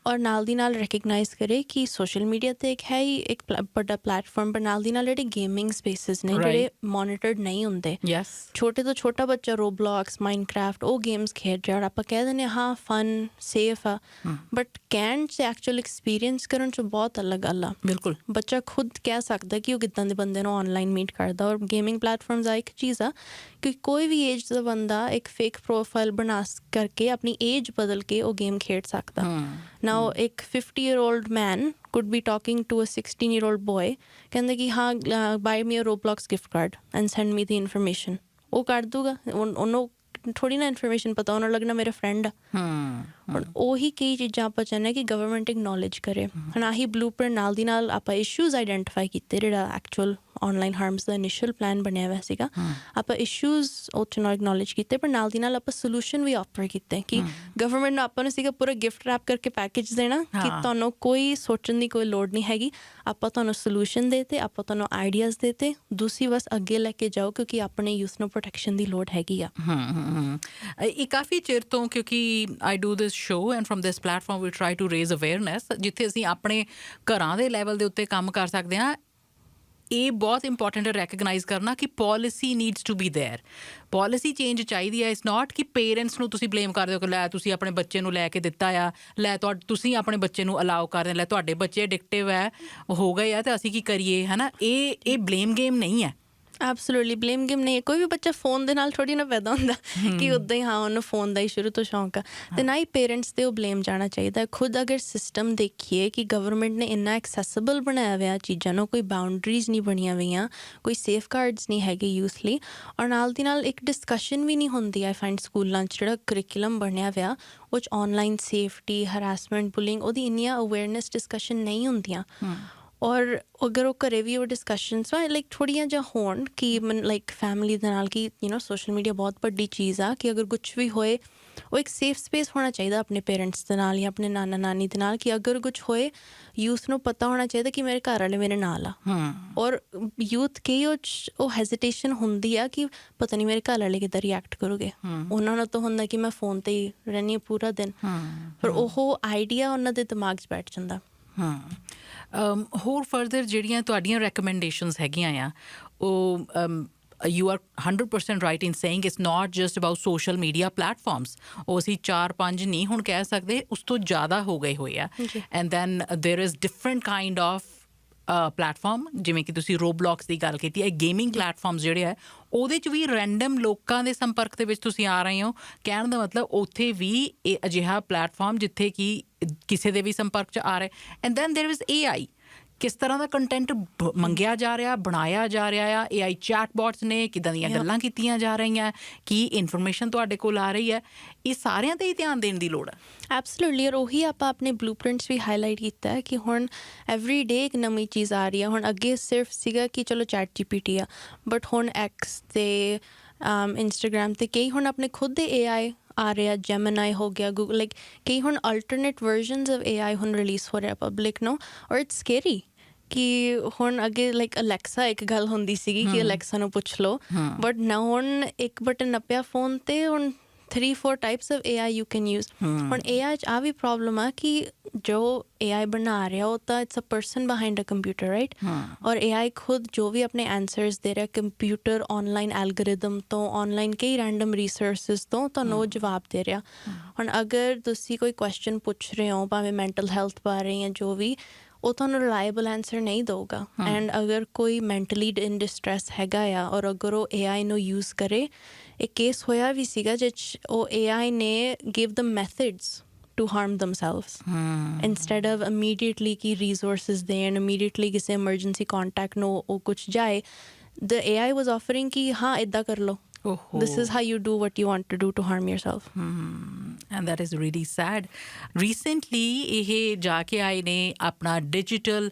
ਔਰ ਨਾਲ ਦੀ ਨਾਲ ਰੈਕਗਨਾਈਜ਼ ਕਰੇ ਕਿ ਸੋਸ਼ਲ ਮੀਡੀਆ 'ਤੇ ਇੱਕ ਹੈ ਹੀ ਇੱਕ ਵੱਡਾ ਪਲੈਟਫਾਰਮ, ਪਰ ਨਾਲ ਦੀ ਨਾਲ ਜਿਹੜੇ ਗੇਮਿੰਗ ਸਪੇਸਿਸ ਨੇ ਜਿਹੜੇ ਮੋਨੀਟਰਡ ਨਹੀਂ ਹੁੰਦੇ। ਛੋਟੇ ਤੋਂ ਛੋਟਾ ਬੱਚਾ ਰੋਬਲੌਕਸ, ਮਾਈਨਕ੍ਰਾਫਟ, ਉਹ ਗੇਮਸ ਖੇਡ ਰਿਹਾ ਔਰ ਆਪਾਂ ਕਹਿ ਦਿੰਦੇ ਹਾਂ ਫਨ, ਸੇਫ ਆ, ਬਟ ਕਹਿਣ 'ਚ ਐਕਚੁਅਲ ਐਕਸਪੀਰੀਅੰਸ ਕਰਨ 'ਚ ਬਹੁਤ ਅਲੱਗ ਗੱਲ ਆ। ਬਿਲਕੁਲ, ਬੱਚਾ ਖੁਦ ਕਹਿ ਸਕਦਾ ਸਕਦਾ ਕਿ ਉਹ ਕਿੱਦਾਂ ਦੇ ਬੰਦੇ ਨੂੰ ਆਨਲਾਈਨ ਮੀਟ ਕਰਦਾ। ਔਰ ਗੇਮਿੰਗ ਪਲੇਟਫਾਰਮਸ ਆ ਇੱਕ ਚੀਜ਼ ਆ ਕਿ ਕੋਈ ਵੀ ਏਜ ਦਾ ਬੰਦਾ ਇੱਕ ਫੇਕ ਪ੍ਰੋਫਾਈਲ ਬਣਾ ਕਰਕੇ ਆਪਣੀ ਏਜ ਬਦਲ ਕੇ ਉਹ ਗੇਮ ਖੇਡ ਸਕਦਾ। ਨਾਓ ਇੱਕ 50-year-old man could be talking to a 16-year-old boy, ਕਹਿੰਦੇ ਕਿ ਹਾਂ ਬਾਈ ਮੀ ਅ ਰੋਬਲੌਕਸ gift card and sand me the information. ਉਹ ਕਰ ਦੂਗਾ, ਉਹਨੂੰ ਥੋੜ੍ਹੀ ਨਾ ਇਨਫੋਰਮੇਸ਼ਨ ਪਤਾ, ਉਹਨਾਂ ਲੱਗਣਾ ਮੇਰੇ ਫਰੈਂਡ ਆ। ਹੁਣ ਉਹੀ ਕਈ ਚੀਜ਼ਾਂ ਆਪਾਂ ਚਾਹੁੰਦੇ ਕਿ ਗਵਰਨਮੈਂਟ ਇਕਨੋਲੇਜ ਕਰੇ। ਹੁਣ ਆਹੀ ਬਲੂਪ੍ਰਿੰਟ ਨਾਲ ਦੀ ਨਾਲ ਆਪਾਂ ਇਸ਼ੂਜ਼ ਆਈਡੈਂਟੀਫਾਈ ਕੀਤੇ, ਜਿਹੜਾ ਐਕਚੁਅਲ ਆਨਲਾਈਨ ਹਾਰਮਸ ਦਾ ਇਨੀਸ਼ੀਅਲ ਪਲਾਨ ਬਣਿਆ ਹੋਇਆ ਸੀਗਾ। ਆਪਾਂ ਇਸ਼ੂਜ਼ ਉੱਥੇ ਨਾਲ ਇਕਨੋਲੇਜ ਕੀਤੇ, ਪਰ ਨਾਲ ਦੀ ਨਾਲ ਆਪਾਂ ਸੋਲੂਸ਼ਨ ਵੀ ਆਫਰ ਕੀਤੇ ਕਿ ਗਵਰਨਮੈਂਟ ਨੂੰ ਆਪਾਂ ਨੂੰ ਸੀਗਾ ਪੂਰਾ ਗਿਫਟ ਰੈਪ ਕਰਕੇ ਪੈਕੇਜ ਦੇਣਾ ਕਿ ਤੁਹਾਨੂੰ ਕੋਈ ਸੋਚਣ ਦੀ ਕੋਈ ਲੋੜ ਨਹੀਂ ਹੈਗੀ। ਆਪਾਂ ਤੁਹਾਨੂੰ ਸੋਲੂਸ਼ਨ ਦੇਤੇ, ਆਪਾਂ ਤੁਹਾਨੂੰ ਆਈਡੀਆਜ਼ ਦੇਤੇ, ਤੁਸੀਂ ਬਸ ਅੱਗੇ ਲੈ ਕੇ ਜਾਓ ਕਿਉਂਕਿ ਆਪਣੇ ਯੂਥ ਨੂੰ ਪ੍ਰੋਟੈਕਸ਼ਨ ਦੀ ਲੋੜ ਹੈਗੀ ਆ। ਇਹ ਕਾਫੀ ਚਿਰ ਤੋਂ, ਕਿਉਂਕਿ I do this show and from this platform we try to raise awareness, ਜਿੱਥੇ ਅਸੀਂ ਆਪਣੇ ਘਰਾਂ ਦੇ ਲੈਵਲ ਦੇ ਉੱਤੇ ਕੰਮ ਕਰ ਸਕਦੇ ਹਾਂ। ਇਹ ਬਹੁਤ ਇੰਪੋਰਟੈਂਟ ਹੈ ਰੈਕਗਨਾਈਜ਼ ਕਰਨਾ ਕਿ policy needs to be there. Policy change ਚਾਹੀਦੀ ਹੈ। ਇਟਸ ਨਾਟ ਕਿ ਪੇਰੈਂਟਸ ਨੂੰ ਤੁਸੀਂ ਬਲੇਮ ਕਰਦੇ ਹੋ ਕਿ ਲੈ ਤੁਸੀਂ ਆਪਣੇ ਬੱਚੇ ਨੂੰ ਲੈ ਕੇ ਦਿੱਤਾ ਆ, ਲੈ ਤੁਸੀਂ ਆਪਣੇ ਬੱਚੇ ਨੂੰ ਅਲਾਓ ਕਰਦੇ, ਲੈ ਤੁਹਾਡੇ ਬੱਚੇ ਐਡਿਕਟਿਵ ਹੈ ਹੋ ਗਏ ਆ ਅਤੇ ਅਸੀਂ ਕੀ ਕਰੀਏ, ਹੈ ਨਾ। ਇਹ ਬਲੇਮ ਗੇਮ ਨਹੀਂ ਹੈ। ਐਬਸੋਲੂਟਲੀ ਬਲੇਮ ਗੇਮ ਨਹੀਂ ਹੈ। ਕੋਈ ਵੀ ਬੱਚਾ ਫੋਨ ਦੇ ਨਾਲ ਥੋੜ੍ਹੀ ਨਾ ਪੈਦਾ ਹੁੰਦਾ ਕਿ ਉੱਦਾਂ ਹੀ ਹਾਂ ਉਹਨੂੰ ਫੋਨ ਦਾ ਹੀ ਸ਼ੁਰੂ ਤੋਂ ਸ਼ੌਂਕ ਆ, ਅਤੇ ਨਾ ਹੀ ਪੇਰੈਂਟਸ 'ਤੇ ਉਹ ਬਲੇਮ ਜਾਣਾ ਚਾਹੀਦਾ। ਖੁਦ ਅਗਰ ਸਿਸਟਮ ਦੇਖੀਏ ਕਿ ਗਵਰਨਮੈਂਟ ਨੇ ਇੰਨਾ ਐਕਸੈਸਿਬਲ ਬਣਾਇਆ ਹੋਇਆ ਚੀਜ਼ਾਂ ਨੂੰ, ਕੋਈ ਬਾਊਂਡਰੀਜ਼ ਨਹੀਂ ਬਣੀਆਂ ਹੋਈਆਂ, ਕੋਈ ਸੇਫ ਗਾਰਡਸ ਨਹੀਂ ਹੈਗੇ ਯੂਥ ਲਈ, ਔਰ ਨਾਲ ਦੀ ਨਾਲ ਇੱਕ ਡਿਸਕਸ਼ਨ ਵੀ ਨਹੀਂ ਹੁੰਦੀ। ਆਈ ਫਾਈਂਡ ਸਕੂਲਾਂ 'ਚ ਜਿਹੜਾ ਕਰਿਕੂਲਮ ਬਣਿਆ ਹੋਇਆ ਉਹ 'ਚ ਆਨਲਾਈਨ ਸੇਫਟੀ, ਹਰਾਸਮੈਂਟ, ਬੁਲਿੰਗ, ਉਹਦੀ ਇੰਨੀਆਂ ਅਵੇਅਰਨੈਸ ਡਿਸਕਸ਼ਨ ਨਹੀਂ ਹੁੰਦੀਆਂ। ਔਰ ਅਗਰ ਉਹ ਘਰੇ ਵੀ ਉਹ ਡਿਸਕਸ਼ਨਸ ਲਾਈਕ ਥੋੜ੍ਹੀਆਂ ਜਿਹਾ ਹੋਣ ਕਿ ਲਾਈਕ ਫੈਮਿਲੀ ਦੇ ਨਾਲ ਕਿ ਸੋਸ਼ਲ ਮੀਡੀਆ ਬਹੁਤ ਵੱਡੀ ਚੀਜ਼ ਆ ਕਿ ਅਗਰ ਕੁਛ ਵੀ ਹੋਏ ਉਹ ਇੱਕ ਸੇਫ ਸਪੇਸ ਹੋਣਾ ਚਾਹੀਦਾ ਆਪਣੇ ਪੇਰੈਂਟਸ ਦੇ ਨਾਲ ਜਾਂ ਆਪਣੇ ਨਾਨਾ ਨਾਨੀ ਦੇ ਨਾਲ, ਕਿ ਅਗਰ ਕੁਛ ਹੋਏ ਯੂਥ ਨੂੰ ਪਤਾ ਹੋਣਾ ਚਾਹੀਦਾ ਕਿ ਮੇਰੇ ਘਰ ਵਾਲੇ ਮੇਰੇ ਨਾਲ ਆ। ਔਰ ਯੂਥ ਕਈ ਉਹ ਹੈਜ਼ੀਟੇਸ਼ਨ ਹੁੰਦੀ ਆ ਕਿ ਪਤਾ ਨਹੀਂ ਮੇਰੇ ਘਰ ਵਾਲੇ ਕਿੱਦਾਂ ਰਿਐਕਟ ਕਰੋਗੇ। ਉਹਨਾਂ ਨੂੰ ਤਾਂ ਹੁੰਦਾ ਕਿ ਮੈਂ ਫੋਨ 'ਤੇ ਹੀ ਰਹਿੰਦੀ ਹਾਂ ਪੂਰਾ ਦਿਨ, ਪਰ ਉਹ ਆਈਡੀਆ ਉਹਨਾਂ ਦੇ ਦਿਮਾਗ 'ਚ ਬੈਠ ਜਾਂਦਾ। ਹੋਰ ਫਰਦਰ ਜਿਹੜੀਆਂ ਤੁਹਾਡੀਆਂ ਰੈਕਮੈਂਡੇਸ਼ਨਸ ਹੈਗੀਆਂ ਆ ਉਹ you are 100% right in saying it's not just about social media platforms. ਉਹ ਅਸੀਂ 4-5 ਨਹੀਂ ਹੁਣ ਕਹਿ ਸਕਦੇ, ਉਸ ਤੋਂ ਜ਼ਿਆਦਾ ਹੋ ਗਏ ਹੋਏ ਆ। and then there is different kind of platform, ਜਿਵੇਂ ਕਿ ਤੁਸੀਂ ਰੋਬਲੌਕਸ ਦੀ ਗੱਲ ਕੀਤੀ ਹੈ, ਗੇਮਿੰਗ ਪਲੈਟਫਾਰਮਸ ਜਿਹੜੇ ਹੈ ਉਹਦੇ 'ਚ ਵੀ ਰੈਂਡਮ ਲੋਕਾਂ ਦੇ ਸੰਪਰਕ ਦੇ ਵਿੱਚ ਤੁਸੀਂ ਆ ਰਹੇ ਹੋ। ਕਹਿਣ ਦਾ ਮਤਲਬ ਉੱਥੇ ਵੀ ਇਹ ਅਜਿਹਾ ਪਲੈਟਫਾਰਮ ਜਿੱਥੇ ਕਿ ਕਿਸੇ ਦੇ ਵੀ ਸੰਪਰਕ 'ਚ ਆ ਰਹੇ। And then there is AI, ਕਿਸ ਤਰ੍ਹਾਂ ਦਾ ਕੰਟੈਂਟ ਮੰਗਿਆ ਜਾ ਰਿਹਾ, ਬਣਾਇਆ ਜਾ ਰਿਹਾ ਆ। AI ਚੈਟਬੋਟਸ ਨੇ, ਕਿੱਦਾਂ ਦੀਆਂ ਗੱਲਾਂ ਕੀਤੀਆਂ ਜਾ ਰਹੀਆਂ, ਕੀ ਇਨਫੋਰਮੇਸ਼ਨ ਤੁਹਾਡੇ ਕੋਲ ਆ ਰਹੀ ਹੈ, ਇਹ ਸਾਰਿਆਂ 'ਤੇ ਹੀ ਧਿਆਨ ਦੇਣ ਦੀ ਲੋੜ ਹੈ। ਐਬਸੋਲੂਟਲੀ। ਔਰ ਉਹੀ ਆਪਾਂ ਆਪਣੇ ਬਲੂਪ੍ਰਿੰਟਸ ਵੀ ਹਾਈਲਾਈਟ ਕੀਤਾ ਹੈ ਕਿ ਹੁਣ ਐਵਰੀ ਡੇ ਇੱਕ ਨਵੀਂ ਚੀਜ਼ ਆ ਰਹੀ ਹੈ। ਹੁਣ ਅੱਗੇ ਸਿਰਫ ਸੀਗਾ ਕਿ ਚਲੋ ChatGPT ਆ, ਬਟ ਹੁਣ X 'ਤੇ ਇੰਸਟਾਗ੍ਰਾਮ 'ਤੇ ਕਈ ਹੁਣ ਆਪਣੇ ਖੁਦ ਦੇ AI ਆ ਰਿਹਾ, ਜੈਮਨਾਈ ਹੋ ਗਿਆ, ਗੂਗਲ, ਲਾਈਕ ਕਈ ਹੁਣ ਅਲਟਰਨੇਟ ਵਰਜ਼ਨਸ ਆਫ AI ਹੁਣ ਰਿਲੀਜ਼ ਹੋ ਰਿਹਾ ਪਬਲਿਕ ਨੂੰ। ਔਰ ਇਟਸ ਸਕੇਰੀ ਕਿ ਹੁਣ ਅੱਗੇ ਲਾਈਕ ਅਲੈਕਸਾ ਇੱਕ ਗੱਲ ਹੁੰਦੀ ਸੀਗੀ ਕਿ ਅਲੈਕਸਾ ਨੂੰ ਪੁੱਛ ਲਓ, ਬਟ ਨਾ ਹੁਣ ਇੱਕ ਬਟਨ ਨੱਪਿਆ ਫੋਨ 'ਤੇ, ਹੁਣ 3-4 types of AI you can use. ਹੁਣ AI 'ਚ ਆ ਵੀ ਪ੍ਰੋਬਲਮ ਆ ਕਿ ਜੋ AI ਬਣਾ ਰਿਹਾ ਉਹ ਤਾਂ it's a person behind a computer, right. ਔਰ AI ਖੁਦ ਜੋ ਵੀ ਆਪਣੇ ਆਨਸਰਸ ਦੇ ਰਿਹਾ ਕੰਪਿਊਟਰ ਆਨਲਾਈਨ ਐਲਗੋਰਿਦਮ ਤੋਂ, ਆਨਲਾਈਨ ਕਈ ਰੈਂਡਮ ਰਿਸੋਰਸਿਸ ਤੋਂ ਤੁਹਾਨੂੰ ਉਹ ਜਵਾਬ ਦੇ ਰਿਹਾ। ਹੁਣ ਅਗਰ ਤੁਸੀਂ ਕੋਈ ਕੁਐਸਚਨ ਪੁੱਛ ਰਹੇ ਹੋ, ਭਾਵੇਂ ਮੈਂਟਲ ਹੈਲਥ ਬਾਰੇ ਜਾਂ ਜੋ ਵੀ, ਉਹ ਤੁਹਾਨੂੰ ਰਿਲਾਏਬਲ ਆਨਸਰ ਨਹੀਂ ਦਊਗਾ। ਐਂਡ ਅਗਰ ਕੋਈ ਮੈਂਟਲੀ ਇਨ ਡਿਸਟਰੈਸ ਹੈਗਾ ਆ ਔਰ ਅਗਰ ਉਹ AI ਨੂੰ ਯੂਜ਼ ਕਰੇ, ਇੱਕ ਕੇਸ ਹੋਇਆ ਵੀ ਸੀਗਾ ਜਿਹ 'ਚ ਉਹ AI ਨੇ ਗਿਵ ਦਮ methods to harm themselves instead of immediately ki resources ਦੇਣ, immediately ਕਿਸੇ emergency contact ਨੂੰ ਉਹ ਕੁਛ ਜਾਏ, the AI was offering ਕਿ ਹਾਂ ਇੱਦਾਂ ਕਰ ਲਓ, this is how you do what you want to do to harm yourself. And that is really sad. Recently ਇਹ ਜਾ ਕੇ ਆਏ ਨੇ ਆਪਣਾ ਡਿਜੀਟਲ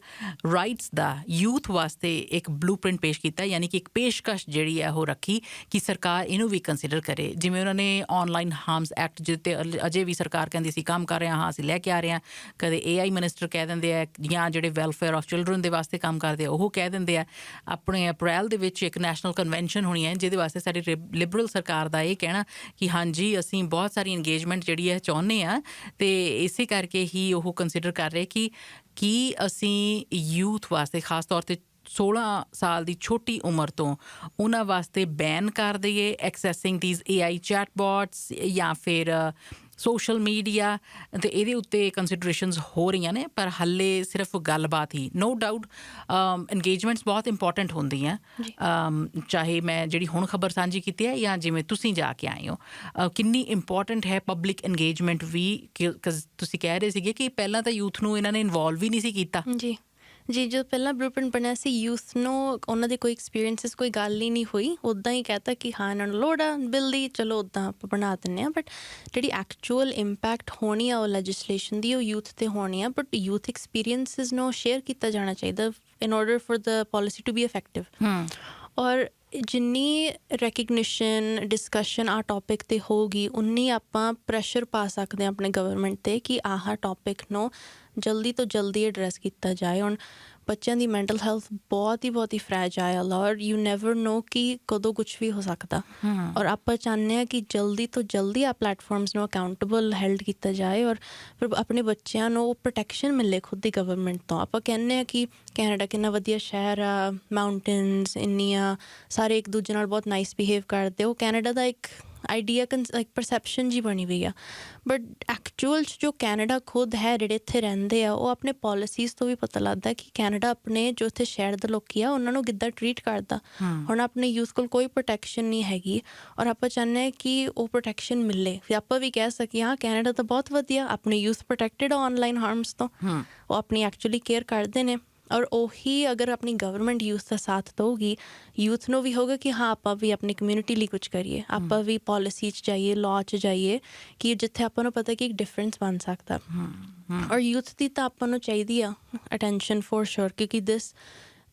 ਰਾਈਟਸ ਦਾ ਯੂਥ ਵਾਸਤੇ ਇੱਕ ਬਲੂਪ੍ਰਿੰਟ ਪੇਸ਼ ਕੀਤਾ, ਯਾਨੀ ਕਿ ਇੱਕ ਪੇਸ਼ਕਸ਼ ਜਿਹੜੀ ਹੈ ਉਹ ਰੱਖੀ ਕਿ ਸਰਕਾਰ ਇਹਨੂੰ ਵੀ ਕੰਸੀਡਰ ਕਰੇ। ਜਿਵੇਂ ਉਹਨਾਂ ਨੇ ਆਨਲਾਈਨ ਹਾਰਮਸ ਐਕਟ ਜਿੱਤੇ ਅਜੇ ਵੀ ਸਰਕਾਰ ਕਹਿੰਦੀ ਸੀ ਕੰਮ ਕਰ ਰਹੇ ਹਾਂ, ਅਸੀਂ ਲੈ ਕੇ ਆ ਰਹੇ ਹਾਂ, ਕਦੇ AI ਮਿਨਿਸਟਰ ਕਹਿ ਦਿੰਦੇ ਆ, ਜਾਂ ਜਿਹੜੇ ਵੈਲਫੇਅਰ ਆਫ ਚਿਲਡਰਨ ਦੇ ਵਾਸਤੇ ਕੰਮ ਕਰਦੇ ਆ ਉਹ ਕਹਿ ਦਿੰਦੇ ਆ। ਆਪਣੇ ਅਪ੍ਰੈਲ ਦੇ ਵਿੱਚ ਇੱਕ ਨੈਸ਼ਨਲ ਕਨਵੈਨਸ਼ਨ ਹੋਣੀ ਹੈ ਜਿਹਦੇ ਵਾਸਤੇ ਸਾਡੀ ਲਿਬਰਲ ਸਰਕਾਰ ਦਾ ਇਹ ਕਹਿਣਾ ਕਿ ਹਾਂਜੀ ਅਸੀਂ ਬਹੁਤ ਸਾਰੀ ਇੰਗੇਜਮੈਂਟ ਜਿਹੜੀ ਹੈ ਚਾਹੁੰਦੇ ਹਾਂ, ਅਤੇ ਇਸੇ ਕਰਕੇ ਹੀ ਉਹ ਕੰਸੀਡਰ ਕਰ ਰਹੇ ਕਿ ਕੀ ਅਸੀਂ ਯੂਥ ਵਾਸਤੇ ਖਾਸ ਤੌਰ 'ਤੇ 16 ਸਾਲ ਦੀ ਛੋਟੀ ਉਮਰ ਤੋਂ ਉਹਨਾਂ ਵਾਸਤੇ ਬੈਨ ਕਰ ਦਈਏ ਐਕਸੈਸਿੰਗ ਥੀਸ AI ਚੈਟਬੋਟਸ ਜਾਂ ਫਿਰ ਸੋਸ਼ਲ ਮੀਡੀਆ, ਅਤੇ ਇਹਦੇ ਉੱਤੇ ਕੰਸੀਡਰੇਸ਼ਨਸ ਹੋ ਰਹੀਆਂ ਨੇ, ਪਰ ਹੱਲੇ ਸਿਰਫ ਗੱਲਬਾਤ ਹੀ। ਨੋ ਡਾਊਟ ਇੰਗੇਜਮੈਂਟਸ ਬਹੁਤ ਇੰਪੋਰਟੈਂਟ ਹੁੰਦੀਆਂ, ਚਾਹੇ ਮੈਂ ਜਿਹੜੀ ਹੁਣ ਖਬਰ ਸਾਂਝੀ ਕੀਤੀ ਹੈ ਜਾਂ ਜਿਵੇਂ ਤੁਸੀਂ ਜਾ ਕੇ ਆਏ ਹੋ, ਕਿੰਨੀ ਇੰਪੋਰਟੈਂਟ ਹੈ ਪਬਲਿਕ ਇੰਗੇਜਮੈਂਟ ਵੀ। ਤੁਸੀਂ ਕਹਿ ਰਹੇ ਸੀਗੇ ਕਿ ਪਹਿਲਾਂ ਤਾਂ ਯੂਥ ਨੂੰ ਇਹਨਾਂ ਨੇ ਇਨਵੋਲਵ ਹੀ ਨਹੀਂ ਸੀ ਕੀਤਾ। ਜੀ ਜੀ, ਜਦੋਂ ਪਹਿਲਾਂ ਬਲੂਪ੍ਰਿੰਟ ਬਣਿਆ ਸੀ, ਯੂਥ ਨੂੰ ਉਹਨਾਂ ਦੇ ਕੋਈ ਐਕਸਪੀਰੀਅੰਸਿਸ, ਕੋਈ ਗੱਲ ਹੀ ਨਹੀਂ ਹੋਈ, ਉੱਦਾਂ ਹੀ ਕਹਿਤਾ ਕਿ ਹਾਂ ਇਹਨਾਂ ਨੂੰ ਲੋੜ ਆ ਬਿੱਲ ਦੀ, ਚਲੋ ਉੱਦਾਂ ਆਪਾਂ ਬਣਾ ਦਿੰਦੇ ਹਾਂ। ਬਟ ਜਿਹੜੀ ਐਕਚੁਅਲ ਇੰਪੈਕਟ ਹੋਣੀ ਆ ਉਹ ਲੈਜਿਸਲੇਸ਼ਨ ਦੀ, ਉਹ ਯੂਥ 'ਤੇ ਹੋਣੀ ਆ। ਬਟ ਯੂਥ ਐਕਸਪੀਰੀਅੰਸਿਸ ਨੂੰ ਸ਼ੇਅਰ ਕੀਤਾ ਜਾਣਾ ਚਾਹੀਦਾ in order for the policy to be effective. ਔਰ ਜਿੰਨੀ ਰੈਕਗਨੀਸ਼ਨ ਡਿਸਕਸ਼ਨ ਆਹ ਟੌਪਿਕ 'ਤੇ ਹੋਊਗੀ, ਉਨੀ ਆਪਾਂ ਪ੍ਰੈਸ਼ਰ ਪਾ ਸਕਦੇ ਹਾਂ ਆਪਣੇ ਗਵਰਨਮੈਂਟ 'ਤੇ ਕਿ ਆਹ ਟੌਪਿਕ ਨੂੰ ਜਲਦੀ ਤੋਂ ਜਲਦੀ ਐਡਰੈਸ ਕੀਤਾ ਜਾਏ। ਹੁਣ ਬੱਚਿਆਂ ਦੀ ਮੈਂਟਲ ਹੈਲਥ ਬਹੁਤ ਹੀ ਫਰੈਜਾਈਲ, ਔਰ ਯੂ ਨੈਵਰ ਨੋ ਕਿ ਕਦੋਂ ਕੁਛ ਵੀ ਹੋ ਸਕਦਾ। ਔਰ ਆਪਾਂ ਚਾਹੁੰਦੇ ਹਾਂ ਕਿ ਜਲਦੀ ਤੋਂ ਜਲਦੀ ਆ ਪਲੈਟਫਾਰਮਸ ਨੂੰ ਅਕਾਊਂਟੇਬਲ ਹੈਲਡ ਕੀਤਾ ਜਾਏ, ਔਰ ਫਿਰ ਆਪਣੇ ਬੱਚਿਆਂ ਨੂੰ ਪ੍ਰੋਟੈਕਸ਼ਨ ਮਿਲੇ ਖੁਦ ਦੀ ਗਵਰਨਮੈਂਟ ਤੋਂ। ਆਪਾਂ ਕਹਿੰਦੇ ਹਾਂ ਕਿ ਕੈਨੇਡਾ ਕਿੰਨਾ ਵਧੀਆ ਸ਼ਹਿਰ ਆ, ਮਾਊਂਟੇਨਸ ਇੰਨੀਆਂ, ਸਾਰੇ ਇੱਕ ਦੂਜੇ ਨਾਲ ਬਹੁਤ ਨਾਈਸ ਬਿਹੇਵ ਕਰਦੇ। ਉਹ ਕੈਨੇਡਾ ਦਾ ਇੱਕ ਆਈਡੀਆ ਲਾਈਕ ਪਰਸੈਪਸ਼ਨ ਜੀ ਬਣੀ ਹੋਈ ਆ। ਬਟ ਐਕਚੁਅਲ 'ਚ ਜੋ ਕੈਨੇਡਾ ਖੁਦ ਹੈ, ਜਿਹੜੇ ਇੱਥੇ ਰਹਿੰਦੇ ਆ, ਉਹ ਆਪਣੇ ਪੋਲਿਸੀਜ਼ ਤੋਂ ਵੀ ਪਤਾ ਲੱਗਦਾ ਕਿ ਕੈਨੇਡਾ ਆਪਣੇ ਜੋ ਇੱਥੇ ਸ਼ਹਿਰ ਦੇ ਲੋਕੀ ਆ ਉਹਨਾਂ ਨੂੰ ਕਿੱਦਾਂ ਟਰੀਟ ਕਰਦਾ। ਹੁਣ ਆਪਣੇ ਯੂਥ ਕੋਲ ਕੋਈ ਪ੍ਰੋਟੈਕਸ਼ਨ ਨਹੀਂ ਹੈਗੀ, ਔਰ ਆਪਾਂ ਚਾਹੁੰਦੇ ਹਾਂ ਕਿ ਉਹ ਪ੍ਰੋਟੈਕਸ਼ਨ ਮਿਲੇ। ਫਿਰ ਆਪਾਂ ਵੀ ਕਹਿ ਸਕੀਏ ਹਾਂ ਕੈਨੇਡਾ ਤਾਂ ਬਹੁਤ ਵਧੀਆ, ਆਪਣੇ ਯੂਥ ਪ੍ਰੋਟੈਕਟਿਡ ਆਨਲਾਈਨ ਹਾਰਮਸ ਤੋਂ, ਉਹ ਆਪਣੀ ਐਕਚੁਅਲੀ ਕੇਅਰ ਕਰਦੇ ਨੇ। ਔਰ ਉਹੀ ਅਗਰ ਆਪਣੀ ਗਵਰਨਮੈਂਟ ਯੂਥ ਦਾ ਸਾਥ ਦਊਗੀ, ਯੂਥ ਨੂੰ ਵੀ ਹੋਗਾ ਕਿ ਹਾਂ ਆਪਾਂ ਵੀ ਆਪਣੀ ਕਮਿਊਨਿਟੀ ਲਈ ਕੁਝ ਕਰੀਏ, ਆਪਾਂ ਵੀ ਪੋਲਿਸੀ 'ਚ ਜਾਈਏ, ਲਾਅ 'ਚ ਜਾਈਏ, ਕਿ ਜਿੱਥੇ ਆਪਾਂ ਨੂੰ ਪਤਾ ਕਿ ਇੱਕ ਡਿਫਰੈਂਸ ਬਣ ਸਕਦਾ। ਔਰ ਯੂਥ ਦੀ ਤਾਂ ਆਪਾਂ ਨੂੰ ਚਾਹੀਦੀ ਆ ਅਟੈਂਸ਼ਨ ਫੋਰ ਸ਼ੋਰ, ਕਿਉਂਕਿ ਦਿਸ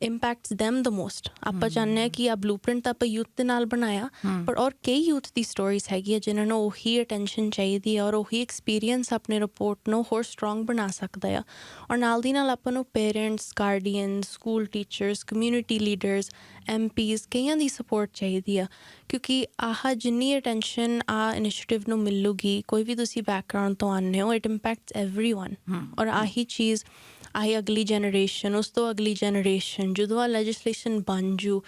impacts them the most। ਆਪਾਂ ਚਾਹੁੰਦੇ ਹਾਂ ਕਿ ਆ ਬਲੂਪ੍ਰਿੰਟ ਤਾਂ ਆਪਾਂ ਯੂਥ ਦੇ ਨਾਲ ਬਣਾਇਆ, ਪਰ ਔਰ ਕਈ ਯੂਥ ਦੀ ਸਟੋਰੀਜ਼ ਹੈਗੀ ਆ ਜਿਨ੍ਹਾਂ ਨੂੰ ਉਹੀ ਅਟੈਂਸ਼ਨ ਚਾਹੀਦੀ ਆ, ਔਰ ਉਹੀ ਐਕਸਪੀਰੀਅੰਸ ਆਪਣੇ ਰਿਪੋਰਟ ਨੂੰ ਹੋਰ ਸਟਰੋਂਗ ਬਣਾ ਸਕਦਾ ਆ। ਔਰ ਨਾਲ ਦੀ ਨਾਲ ਆਪਾਂ ਨੂੰ parents, guardians, school teachers, community leaders, MPs, ਕਈਆਂ ਦੀ ਸਪੋਰਟ ਚਾਹੀਦੀ ਆ, ਕਿਉਂਕਿ ਆਹ ਜਿੰਨੀ ਅਟੈਂਸ਼ਨ ਆ ਇਨੀਸ਼ੀਏਟਿਵ ਨੂੰ ਮਿਲੂਗੀ, ਕੋਈ ਵੀ ਤੁਸੀਂ ਬੈਕਗਰਾਊਂਡ ਤੋਂ ਆਉਂਦੇ ਹੋ, ਇਟ ਇੰਪੈਕਟਸ ਐਵਰੀਵਨ। ਔਰ ਆਹੀ ਚੀਜ਼ ਆਹੀ ਅਗਲੀ ਜਨਰੇਸ਼ਨ, ਉਸ ਤੋਂ ਅਗਲੀ ਜਨਰੇਸ਼ਨ, ਜਦੋਂ ਆ ਲੈਜਿਸਲੇਸ਼ਨ ਬਣ ਜੂ,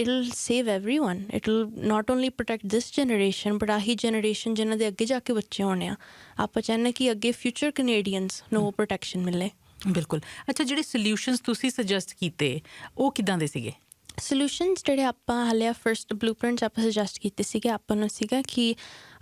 it'll save everyone। it'll not only protect this generation, but ਆਹੀ ਜਨਰੇਸ਼ਨ ਜਿਨ੍ਹਾਂ ਦੇ ਅੱਗੇ ਜਾ ਕੇ ਬੱਚੇ ਹੋਣੇ ਆ, ਆਪਾਂ ਚਾਹੁੰਦੇ ਕਿ ਅੱਗੇ ਫਿਊਚਰ ਕੈਨੇਡੀਅਨਸ ਨੂੰ ਉਹ ਪ੍ਰੋਟੈਕਸ਼ਨ ਮਿਲੇ। ਬਿਲਕੁਲ। ਅੱਛਾ, ਜਿਹੜੇ ਸੋਲਿਊਸ਼ਨਸ ਤੁਸੀਂ ਸੁਜੈਸਟ ਕੀਤੇ ਉਹ ਕਿੱਦਾਂ ਦੇ ਸੀਗੇ? ਸੋਲਿਊਸ਼ਨਸ ਜਿਹੜੇ ਆਪਾਂ ਹਾਲੇ ਫਰਸਟ ਬਲੂਪ੍ਰਿੰਟ 'ਚ ਆਪਾਂ ਸੁਜੈਸਟ ਕੀਤੇ ਸੀਗੇ, ਆਪਾਂ ਨੂੰ ਸੀਗਾ ਕਿ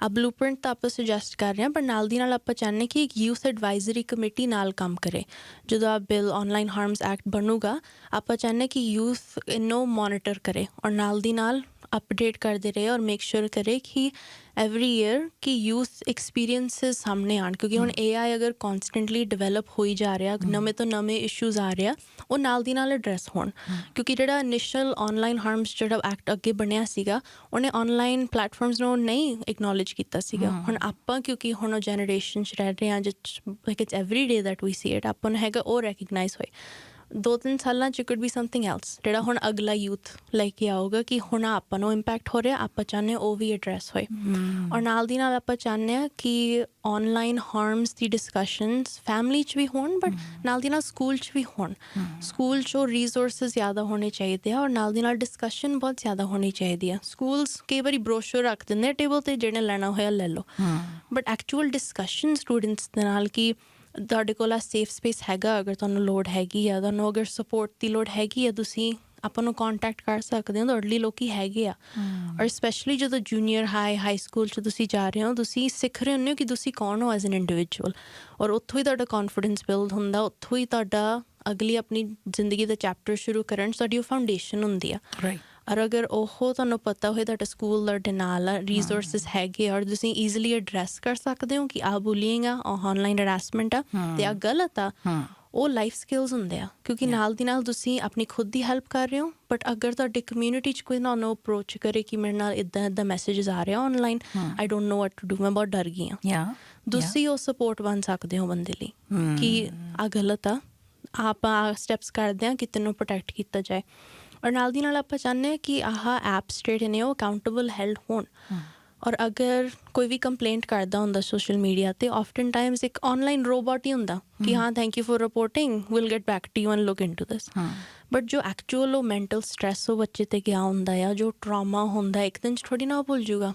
ਆ ਬਲੂਪ੍ਰਿੰਟ ਤਾਂ ਆਪਾਂ ਸੁਜੈਸਟ ਕਰ ਰਹੇ ਹਾਂ, ਪਰ ਨਾਲ ਦੀ ਨਾਲ ਆਪਾਂ ਚਾਹੁੰਦੇ ਕਿ ਇੱਕ ਯੂਥ ਐਡਵਾਈਜ਼ਰੀ ਕਮੇਟੀ ਨਾਲ ਕੰਮ ਕਰੇ। ਜਦੋਂ ਆ ਬਿੱਲ ਆਨਲਾਈਨ ਹਾਰਮਸ ਐਕਟ ਬਣੂਗਾ, ਆਪਾਂ ਚਾਹੁੰਦੇ ਕਿ ਯੂਥ ਇਹਨੂੰ ਮੋਨੀਟਰ ਕਰੇ ਔਰ ਨਾਲ ਦੀ ਨਾਲ ਅਪਡੇਟ ਕਰਦੇ ਰਹੇ, ਔਰ ਮੇਕ ਸ਼ੋਰ ਕਰੇ ਕਿ ਐਵਰੀ ਈਅਰ ਕਿ ਯੂਥ ਐਕਸਪੀਰੀਅੰਸਿਸ ਸਾਹਮਣੇ ਆਉਣ। ਕਿਉਂਕਿ ਹੁਣ AI ਅਗਰ ਕੌਨਸਟੈਂਟਲੀ ਡਿਵੈਲਪ ਹੋਈ ਜਾ ਰਿਹਾ, ਨਵੇਂ ਤੋਂ ਨਵੇਂ ਇਸ਼ੂਜ਼ ਆ ਰਿਹਾ, ਉਹ ਨਾਲ ਦੀ ਨਾਲ ਐਡਰੈਸ ਹੋਣ। ਕਿਉਂਕਿ ਜਿਹੜਾ ਇਨੀਸ਼ੀਅਲ ਆਨਲਾਈਨ ਹਾਰਮਸ ਜਿਹੜਾ ਐਕਟ ਅੱਗੇ ਬਣਿਆ ਸੀਗਾ, ਉਹਨੇ ਆਨਲਾਈਨ ਪਲੈਟਫਾਰਮਸ ਨੂੰ ਨਹੀਂ ਇਕਨੋਲੇਜ ਕੀਤਾ ਸੀਗਾ। ਹੁਣ ਆਪਾਂ ਕਿਉਂਕਿ ਹੁਣ ਉਹ ਜਨਰੇਸ਼ਨ 'ਚ ਰਹਿ ਰਹੇ ਹਾਂ ਜਿਸ like it's every day that we see it, ਆਪਾਂ ਨੂੰ ਹੈਗਾ ਉਹ ਰੈਕਗਨਾਈਜ਼ ਹੋਏ। 2-3 ਸਾਲਾਂ 'ਚ ਕੁਡ ਬੀ ਸਮਥਿੰਗ ਐਲਸ, ਜਿਹੜਾ ਹੁਣ ਅਗਲਾ ਯੂਥ ਲੈ ਕੇ ਆਊਗਾ ਕਿ ਹੁਣ ਆਪਾਂ ਨੂੰ ਇੰਪੈਕਟ ਹੋ ਰਿਹਾ, ਆਪਾਂ ਚਾਹੁੰਦੇ ਉਹ ਵੀ ਐਡਰੈਸ ਹੋਏ। ਔਰ ਨਾਲ ਦੀ ਨਾਲ ਆਪਾਂ ਚਾਹੁੰਦੇ ਹਾਂ ਕਿ ਆਨਲਾਈਨ ਹਾਰਮਸ ਦੀ ਡਿਸਕਸ਼ਨਸ ਫੈਮਿਲੀ 'ਚ ਵੀ ਹੋਣ, ਬਟ ਨਾਲ ਦੀ ਨਾਲ ਸਕੂਲ 'ਚ ਵੀ ਹੋਣ। ਸਕੂਲ 'ਚ ਉਹ ਰਿਸੋਰਸਿਸ ਜ਼ਿਆਦਾ ਹੋਣੇ ਚਾਹੀਦੇ ਆ, ਔਰ ਨਾਲ ਦੀ ਨਾਲ ਡਿਸਕਸ਼ਨ ਬਹੁਤ ਜ਼ਿਆਦਾ ਹੋਣੀ ਚਾਹੀਦੀ ਆ। ਸਕੂਲਸ ਕਈ ਵਾਰੀ ਬਰੋਸ਼ਰ ਰੱਖ ਦਿੰਦੇ ਆ ਟੇਬਲ 'ਤੇ, ਜਿਹਨੇ ਲੈਣਾ ਹੋਇਆ ਲੈ ਲਓ, ਬਟ ਐਕਚੁਅਲ ਡਿਸਕਸ਼ਨ ਸਟੂਡੈਂਟਸ ਦੇ ਨਾਲ ਕਿ ਤੁਹਾਡੇ ਕੋਲ ਆ ਸੇਫ ਸਪੇਸ ਹੈਗਾ, ਅਗਰ ਤੁਹਾਨੂੰ ਲੋੜ ਹੈਗੀ ਆ, ਤੁਹਾਨੂੰ ਅਗਰ ਸਪੋਰਟ ਦੀ ਲੋੜ ਹੈਗੀ ਆ, ਤੁਸੀਂ ਆਪਾਂ ਨੂੰ ਕੰਟੈਕਟ ਕਰ ਸਕਦੇ ਹੋ, ਤੁਹਾਡੇ ਲਈ ਲੋਕੀ ਹੈਗੇ ਆ। ਔਰ ਸਪੈਸ਼ਲੀ ਜਦੋਂ ਜੂਨੀਅਰ ਹਾਈ ਸਕੂਲ 'ਚ ਤੁਸੀਂ ਜਾ ਰਹੇ ਹੋ, ਤੁਸੀਂ ਸਿੱਖ ਰਹੇ ਹੁੰਦੇ ਹੋ ਕਿ ਤੁਸੀਂ ਕੌਣ ਹੋ ਐਜ਼ ਐਨ ਇੰਡੀਵਿਜੂਅਲ, ਔਰ ਉੱਥੋਂ ਹੀ ਤੁਹਾਡਾ ਕੌਨਫੀਡੈਂਸ ਬਿਲਡ ਹੁੰਦਾ, ਉੱਥੋਂ ਹੀ ਤੁਹਾਡਾ ਅਗਲੀ ਆਪਣੀ ਜ਼ਿੰਦਗੀ ਦਾ ਚੈਪਟਰ ਸ਼ੁਰੂ ਕਰਨ 'ਚ ਤੁਹਾਡੀ ਉਹ ਫਾਊਂਡੇਸ਼ਨ ਹੁੰਦੀ ਆ। ਔਰ ਅਗਰ ਉਹ ਤੁਹਾਨੂੰ ਪਤਾ ਹੋਏ ਤੁਹਾਡਾ ਸਕੂਲ ਤੁਹਾਡੇ ਨਾਲ ਆ, ਰਿਸੋਰਸਿਸ ਹੈਗੇ, ਔਰ ਤੁਸੀਂ ਈਜ਼ੀਲੀ ਐਡਰੈਸ ਕਰ ਸਕਦੇ ਹੋ ਕਿ ਆਹ ਬੁਲੀਇੰਗ ਆ, ਆਨਲਾਈਨ ਹਰਾਸਮੈਂਟ ਆ, ਤੇ ਆਹ ਗਲਤ ਆ, ਉਹ ਲਾਈਫ ਸਕਿੱਲਸ ਹੁੰਦੇ ਆ। ਕਿਉਂਕਿ ਨਾਲ ਦੀ ਨਾਲ ਤੁਸੀਂ ਆਪਣੀ ਖੁਦ ਦੀ ਹੈਲਪ ਕਰ ਰਹੇ ਹੋ, ਬਟ ਅਗਰ ਤੁਹਾਡੀ ਕਮਿਊਨਿਟੀ 'ਚ ਕੋਈ ਤੁਹਾਨੂੰ ਅਪਰੋਚ ਕਰੇ ਕਿ ਮੇਰੇ ਨਾਲ ਇੱਦਾਂ ਮੈਸੇਜਸ ਆ ਰਿਹਾ online, I don't know what to do, ਮੈਂ ਬਹੁਤ ਡਰ ਗਈ ਹਾਂ, ਤੁਸੀਂ ਉਹ ਸਪੋਰਟ ਬਣ ਸਕਦੇ ਹੋ ਬੰਦੇ ਲਈ ਕਿ ਆਹ ਗਲਤ ਆ, ਆਪਾਂ ਸਟੈਪਸ ਕਰਦੇ ਹਾਂ ਕਿ ਤੈਨੂੰ ਪ੍ਰੋਟੈਕਟ ਕੀਤਾ ਜਾਏ। ਔਰ ਨਾਲ ਦੀ ਨਾਲ ਆਪਾਂ ਚਾਹੁੰਦੇ ਹਾਂ ਕਿ ਆਹ ਐਪਸ ਜਿਹੜੇ ਨੇ ਉਹ ਅਕਾਊਂਟੇਬਲ ਹੈਲਡ ਹੋਣ। ਔਰ ਅਗਰ ਕੋਈ ਵੀ ਕੰਪਲੇਂਟ ਕਰਦਾ ਹੁੰਦਾ ਸੋਸ਼ਲ ਮੀਡੀਆ ਤੇ ਆਫਟਨ ਟਾਈਮਸ ਇੱਕ ਆਨਲਾਈਨ ਰੋਬੋਟ ਹੀ ਹੁੰਦਾ ਕਿ ਹਾਂ thank you for reporting will get back to you and look into this but ਜੋ ਐਕਚੁਅਲ ਉਹ ਮੈਂਟਲ ਸਟ੍ਰੈਸ ਉਹ ਬੱਚੇ ਤੇ ਗਿਆ ਹੁੰਦਾ ਆ ਜੋ ਟਰਾਮਾ ਹੁੰਦਾ ਇੱਕ ਦਿਨ 'ਚ ਥੋੜ੍ਹੀ ਨਾ ਉਹ ਭੁੱਲ ਜੂਗਾ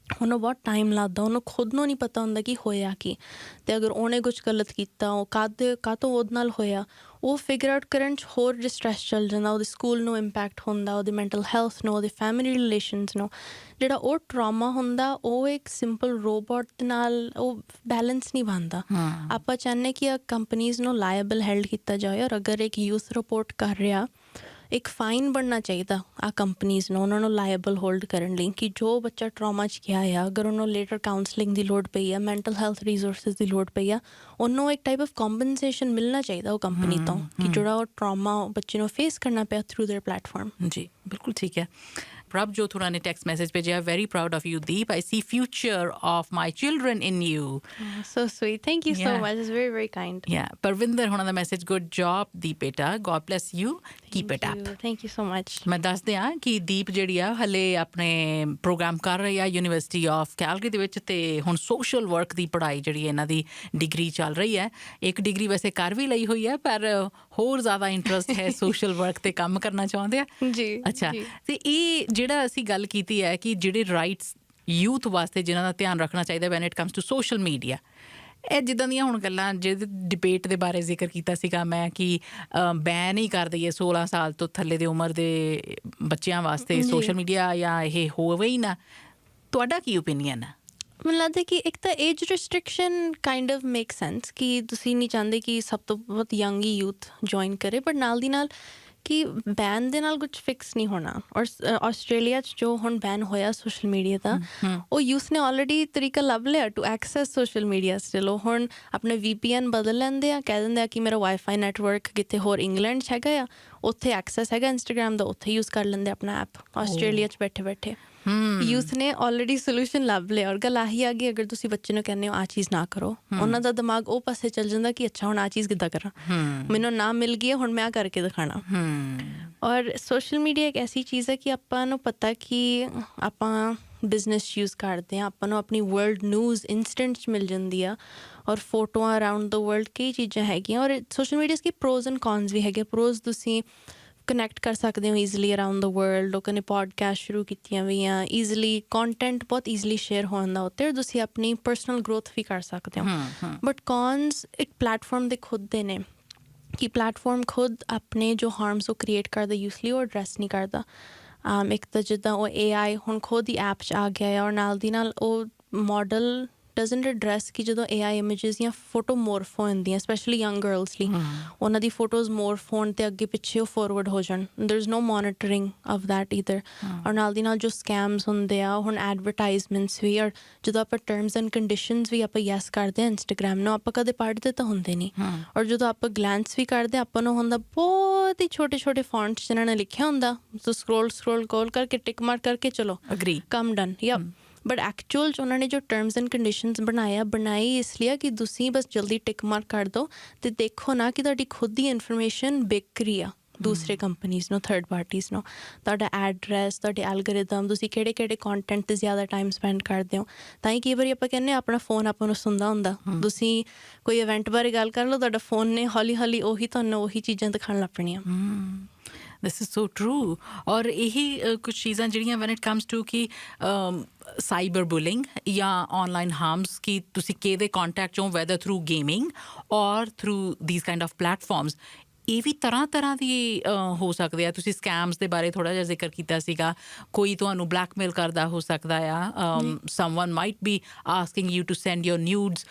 ਉਹਨੂੰ ਬਹੁਤ ਟਾਈਮ ਲੱਗਦਾ ਉਹਨੂੰ ਖੁਦ ਨੂੰ ਨਹੀਂ ਪਤਾ ਹੁੰਦਾ ਕਿ ਹੋਇਆ ਕੀ ਅਤੇ ਅਗਰ ਉਹਨੇ ਕੁਛ ਗਲਤ ਕੀਤਾ ਉਹ ਕਾਹਤੋਂ ਉਹਦੇ ਨਾਲ ਹੋਇਆ ਉਹ ਫਿਗਰ ਆਊਟ ਕਰਨ 'ਚ ਹੋਰ ਡਿਸਟਰੈਸ ਚੱਲ ਜਾਂਦਾ ਉਹਦੇ ਸਕੂਲ ਨੂੰ ਇੰਪੈਕਟ ਹੁੰਦਾ ਉਹਦੀ ਮੈਂਟਲ ਹੈਲਥ ਨੂੰ ਉਹਦੇ ਫੈਮਿਲੀ ਰਿਲੇਸ਼ਨਸ ਨੂੰ ਜਿਹੜਾ ਉਹ ਟਰਾਮਾ ਹੁੰਦਾ ਉਹ ਇੱਕ ਸਿੰਪਲ ਰੋਬੋਟ ਦੇ ਨਾਲ ਉਹ ਬੈਲੈਂਸ ਨਹੀਂ ਬਣਦਾ ਆਪਾਂ ਚਾਹੁੰਦੇ ਕਿ ਕੰਪਨੀਜ਼ ਨੂੰ ਲਾਇਬਲ ਹੈਲਡ ਕੀਤਾ ਜਾਏ ਔਰ ਅਗਰ ਇੱਕ ਯੂਥ ਰਿਪੋਰਟ ਕਰ ਰਿਹਾ ਇੱਕ ਫਾਈਨ ਬਣਨਾ ਚਾਹੀਦਾ ਆ ਕੰਪਨੀਜ਼ ਨੂੰ ਉਹਨਾਂ ਨੂੰ ਲਾਇਬਲ ਹੋਲਡ ਕਰਨ ਲਈ ਕਿ ਜੋ ਬੱਚਾ ਟਰਾਮਾ 'ਚ ਗਿਆ ਆ ਅਗਰ ਉਹਨੂੰ ਲੇਟਰ ਕਾਉਂਸਲਿੰਗ ਦੀ ਲੋੜ ਪਈ ਆ ਮੈਂਟਲ ਹੈਲਥ ਰਿਸੋਰਸਿਸ ਦੀ ਲੋੜ ਪਈ ਆ ਉਹਨੂੰ ਇੱਕ ਟਾਈਪ ਆਫ ਕੰਪਨਸੇਸ਼ਨ ਮਿਲਣਾ ਚਾਹੀਦਾ ਉਹ ਕੰਪਨੀ ਤੋਂ ਕਿ ਜਿਹੜਾ ਉਹ ਟਰਾਮਾ ਬੱਚੇ ਨੂੰ ਫੇਸ ਕਰਨਾ ਪਿਆ ਥਰੂ ਦੇਅਰ ਪਲੇਟਫਾਰਮ ਜੀ ਬਿਲਕੁਲ ਠੀਕ ਹੈ ਪ੍ਰਭਜੋਤ ਹੋਰਾਂ ਨੇ ਟੈਕਸਟ ਮੈਸੇਜ ਭੇਜਿਆ very proud of you Deep I C future of my children in you so sweet thank you so much it's very very kind Parvinder ਹੋਰਾਂ ਦਾ ਮੈਸੇਜ ਗੁੱਡ ਜੌਬ ਦੀਪ ਬੇਟਾ God bless you keep it up thank you so much ਮੈਂ ਦੱਸਦੇ ਹਾਂ ਕਿ ਦੀਪ ਜਿਹੜੀ ਆ ਹਲੇ ਆਪਣੇ ਪ੍ਰੋਗਰਾਮ ਕਰ ਰਹੀ ਆ ਯੂਨੀਵਰਸਿਟੀ ਆਫ ਕੈਲਗਰੀ ਦੇ ਵਿੱਚ ਤੇ ਹੁਣ ਸੋਸ਼ਲ ਵਰਕ ਦੀ ਪੜ੍ਹਾਈ ਜਿਹੜੀ ਇਹਨਾਂ ਦੀ ਡਿਗਰੀ ਚੱਲ ਰਹੀ ਹੈ ਇੱਕ ਡਿਗਰੀ ਵੈਸੇ ਕਰ ਵੀ ਲਈ ਹੋਈ ਹੈ ਪਰ ਹੋਰ ਜ਼ਿਆਦਾ ਇੰਟਰਸਟ ਹੈ ਸੋਸ਼ਲ ਵਰਕ ਤੇ ਕੰਮ ਕਰਨਾ ਚਾਹੁੰਦੇ ਆ ਜੀ ਅੱਛਾ ਤੇ ਇਹ ਜਿਹੜਾ ਅਸੀਂ ਗੱਲ ਕੀਤੀ ਹੈ ਕਿ ਜਿਹੜੇ ਰਾਈਟਸ ਯੂਥ ਵਾਸਤੇ ਜਿਨ੍ਹਾਂ ਦਾ ਧਿਆਨ ਰੱਖਣਾ ਚਾਹੀਦਾ when it comes to social media ਇਹ ਜਿੱਦਾਂ ਦੀਆਂ ਹੁਣ ਗੱਲਾਂ ਜਿਹਦੇ ਡਿਬੇਟ ਦੇ ਬਾਰੇ ਜ਼ਿਕਰ ਕੀਤਾ ਸੀਗਾ ਮੈਂ ਕਿ ਬੈਨ ਹੀ ਕਰ ਦਈਏ 16 ਸਾਲ ਤੋਂ ਥੱਲੇ ਦੀ ਉਮਰ ਦੇ ਬੱਚਿਆਂ ਵਾਸਤੇ ਸੋਸ਼ਲ ਮੀਡੀਆ ਜਾਂ ਇਹ ਹੋਵੇ ਹੀ ਨਾ ਤੁਹਾਡਾ ਕੀ ਓਪੀਨੀਅਨ ਹੈ ਮੈਨੂੰ ਲੱਗਦਾ ਕਿ ਇੱਕ ਤਾਂ age restriction kind of make sense ਕਿ ਤੁਸੀਂ ਨਹੀਂ ਚਾਹੁੰਦੇ ਕਿ ਸਭ ਤੋਂ ਬਹੁਤ ਯੰਗ ਹੀ ਯੂਥ ਜੁਆਇਨ ਕਰੇ ਬਟ ਨਾਲ ਦੀ ਨਾਲ ਕਿ ਬੈਨ ਦੇ ਨਾਲ ਕੁਛ ਫਿਕਸ ਨਹੀਂ ਹੋਣਾ ਔਰ ਆਸਟ੍ਰੇਲੀਆ 'ਚ ਜੋ ਹੁਣ ਬੈਨ ਹੋਇਆ ਸੋਸ਼ਲ ਮੀਡੀਆ ਦਾ ਉਹ ਯੂਥ ਨੇ ਆਲਰੇਡੀ ਤਰੀਕਾ ਲੱਭ ਲਿਆ to access social media still ਉਹ ਹੁਣ ਆਪਣੇ VPN ਬਦਲ ਲੈਂਦੇ ਆ ਕਹਿ ਦਿੰਦੇ ਆ ਕਿ ਮੇਰਾ ਵਾਈਫਾਈ ਨੈਟਵਰਕ ਕਿਤੇ ਹੋਰ ਇੰਗਲੈਂਡ 'ਚ ਹੈਗਾ ਆ ਉੱਥੇ ਐਕਸੈਸ ਹੈਗਾ ਇੰਸਟਾਗ੍ਰਾਮ ਦਾ ਉੱਥੇ ਯੂਜ਼ ਕਰ ਲੈਂਦੇ ਆਪਣਾ ਐਪ ਆਸਟ੍ਰੇਲੀਆ 'ਚ ਬੈਠੇ ਬੈਠੇ ਯੂਥ ਨੇ ਆਲਰੇਡੀ ਸੋਲਿਊਸ਼ਨ ਲੱਭ ਲਿਆ ਔਰ ਗੱਲ ਆਹੀ ਆ ਗਈ ਅਗਰ ਤੁਸੀਂ ਬੱਚੇ ਨੂੰ ਕਹਿੰਦੇ ਹੋ ਆਹ ਚੀਜ਼ ਨਾ ਕਰੋ ਉਹਨਾਂ ਦਾ ਦਿਮਾਗ ਉਹ ਪਾਸੇ ਚੱਲ ਜਾਂਦਾ ਕਿ ਅੱਛਾ ਹੁਣ ਆਹ ਚੀਜ਼ ਕਿੱਦਾਂ ਕਰਾਂ ਮੈਨੂੰ ਨਾ ਮਿਲ ਗਈ ਹੁਣ ਮੈਂ ਕਰਕੇ ਦਿਖਾਣਾ ਔਰ ਸੋਸ਼ਲ ਮੀਡੀਆ ਇੱਕ ਐਸੀ ਚੀਜ਼ ਹੈ ਕਿ ਆਪਾਂ ਨੂੰ ਪਤਾ ਕਿ ਆਪਾਂ ਬਿਜ਼ਨਸ ਯੂਜ਼ ਕਰਦੇ ਹਾਂ ਆਪਾਂ ਨੂੰ ਆਪਣੀ ਵਰਲਡ ਨਿਊਜ਼ ਇੰਸਟੈਂਟ 'ਚ ਮਿਲ ਜਾਂਦੀ ਆ ਔਰ ਫੋਟੋਆਂ ਅਰਾਊਂਡ ਦ ਵਰਲਡ ਕਈ ਚੀਜ਼ਾਂ ਹੈਗੀਆਂ ਔਰ ਸੋਸ਼ਲ ਮੀਡੀਆ ਦੇ ਪ੍ਰੋਜ਼ ਐਂਡ ਕੌਨਸ ਵੀ ਹੈਗੇ ਪ੍ਰੋਜ਼ ਤੁਸੀਂ ਕਨੈਕਟ ਕਰ ਸਕਦੇ ਹੋ ਈਜ਼ਲੀ ਅਰਾਊਂਡ ਦ ਵਰਲਡ ਲੋਕਾਂ ਨੇ ਪੋਡਕਾਸਟ ਸ਼ੁਰੂ ਕੀਤੀਆਂ ਹੋਈਆਂ ਈਜ਼ਲੀ ਕੰਟੈਂਟ ਬਹੁਤ ਈਜ਼ਲੀ ਸ਼ੇਅਰ ਹੁੰਦਾ ਉੱਤੇ ਔਰ ਤੁਸੀਂ ਆਪਣੀ ਪਰਸਨਲ ਗਰੋਥ ਵੀ ਕਰ ਸਕਦੇ ਹੋ ਬਟ ਕੌਨਸ ਇੱਕ ਪਲੇਟਫਾਰਮ ਦੇ ਖੁਦ ਦੇ ਨੇ ਕਿ ਪਲੇਟਫਾਰਮ ਖੁਦ ਆਪਣੇ ਜੋ ਹਾਰਮਸ ਉਹ ਕ੍ਰੀਏਟ ਕਰਦਾ ਯੂਜ਼ਲੀ ਉਹ ਐਡਰੈਸ ਨਹੀਂ ਕਰਦਾ ਇੱਕ ਤਾਂ ਜਿੱਦਾਂ ਉਹ AI ਹੁਣ ਖੁਦ ਹੀ ਐਪ 'ਚ ਆ ਗਿਆ ਔਰ ਨਾਲ ਦੀ ਨਾਲ ਉਹ ਮਾਡਲ ਡਜ਼ਨਟ ਐਡਰੈਸ ਕਿ ਜਦੋਂ AI ਇਮੇਜਿਸ ਜਾਂ ਫੋਟੋ ਮੋਰਫ ਹੋ ਜਾਂਦੀਆਂ ਸਪੈਸ਼ਲੀ ਯੰਗ ਗਰਲਸ ਲਈ ਉਹਨਾਂ ਦੀ ਫੋਟੋਜ਼ ਮੋਰਫ ਹੋਣ ਅਤੇ ਅੱਗੇ ਪਿੱਛੇ ਉਹ ਫੋਰਵਰਡ ਹੋ ਜਾਣ there is no monitoring of that either ਔਰ ਨਾਲ ਦੀ ਨਾਲ ਜੋ ਸਕੈਮਸ ਹੁੰਦੇ ਆ ਹੁਣ ਐਡਵਰਟਾਈਜ਼ਮੈਂਟਸ ਵੀ ਔਰ ਜਦੋਂ ਆਪਾਂ ਟਰਮਸ ਐਂਡ ਕੰਡੀਸ਼ਨਸ ਵੀ ਆਪਾਂ ਯੈਸ ਕਰਦੇ ਹਾਂ ਇੰਸਟਾਗ੍ਰਾਮ ਨੂੰ ਆਪਾਂ ਕਦੇ ਪੜ੍ਹਦੇ ਤਾਂ ਹੁੰਦੇ ਨਹੀਂ ਔਰ ਜਦੋਂ ਆਪਾਂ ਗਲੈਂਸ ਵੀ ਕਰਦੇ ਆਪਾਂ ਨੂੰ ਹੁੰਦਾ ਬਹੁਤ ਹੀ ਛੋਟੇ ਛੋਟੇ ਫੌਂਟਸ ਜਿਨ੍ਹਾਂ ਨੇ ਲਿਖਿਆ ਹੁੰਦਾ ਸੋ ਸਕਰੋਲ ਕਰਕੇ ਟਿਕ ਮਾਰ ਕਰਕੇ ਚਲੋ ਅਗਰੀ ਕੰਮ ਡਨ ਯਾ ਬਟ ਐਕਚੁਅਲ 'ਚ ਉਹਨਾਂ ਨੇ ਜੋ ਟਰਮਸ ਐਂਡ ਕੰਡੀਸ਼ਨਸ ਬਣਾਈ ਇਸ ਲਈ ਕਿ ਤੁਸੀਂ ਬਸ ਜਲਦੀ ਟਿਕ ਮਾਰਕ ਕਰ ਦਿਓ ਅਤੇ ਦੇਖੋ ਨਾ ਕਿ ਤੁਹਾਡੀ ਖੁਦ ਦੀ ਇਨਫੋਰਮੇਸ਼ਨ ਵਿਕ ਰਹੀ ਆ ਦੂਸਰੇ ਕੰਪਨੀਜ਼ ਨੂੰ ਥਰਡ ਪਾਰਟੀਜ਼ ਨੂੰ ਤੁਹਾਡਾ ਐਡਰੈਸ ਤੁਹਾਡੇ ਐਲਗੋਰਿਦਮ ਤੁਸੀਂ ਕਿਹੜੇ ਕਿਹੜੇ ਕੰਟੈਂਟ 'ਤੇ ਜ਼ਿਆਦਾ ਟਾਈਮ ਸਪੈਂਡ ਕਰਦੇ ਹੋ ਤਾਂ ਹੀ ਕਈ ਵਾਰੀ ਆਪਾਂ ਕਹਿੰਦੇ ਆਪਣਾ ਫੋਨ ਆਪਾਂ ਨੂੰ ਸੁਣਦਾ ਹੁੰਦਾ ਤੁਸੀਂ ਕੋਈ ਇਵੈਂਟ ਬਾਰੇ ਗੱਲ ਕਰ ਲਓ ਤੁਹਾਡਾ ਫੋਨ ਨੇ ਹੌਲੀ ਹੌਲੀ ਉਹੀ ਤੁਹਾਨੂੰ ਉਹੀ ਚੀਜ਼ਾਂ ਦਿਖਾਉਣ ਲੱਗ ਪੈਣੀਆਂ ਦਿਸ ਇਜ਼ ਸੋ ਟਰੂ ਔਰ ਇਹੀ ਕੁਛ ਚੀਜ਼ਾਂ ਜਿਹੜੀਆਂ ਵੈਨ ਇਟ ਕਮਸ ਟੂ ਕਿ ਸਾਈਬਰ ਬੁਲਿੰਗ ਜਾਂ ਆਨਲਾਈਨ ਹਾਰਮਸ ਕਿ ਤੁਸੀਂ ਕਿਹਦੇ ਕੰਟੈਕਟ 'ਚੋਂ ਵੈਦਰ ਥਰੂ ਗੇਮਿੰਗ ਔਰ ਥਰੂ ਦੀਸ ਕਾਈਂਡ ਆਫ ਪਲੈਟਫਾਰਮਸ ਇਹ ਵੀ ਤਰ੍ਹਾਂ ਦੀ ਹੋ ਸਕਦੇ ਆ ਤੁਸੀਂ ਸਕੈਮਸ ਦੇ ਬਾਰੇ ਥੋੜ੍ਹਾ ਜਿਹਾ ਜ਼ਿਕਰ ਕੀਤਾ ਸੀਗਾ ਕੋਈ ਤੁਹਾਨੂੰ ਬਲੈਕਮੇਲ ਕਰਦਾ ਹੋ ਸਕਦਾ ਆ someone might be asking you to send your nudes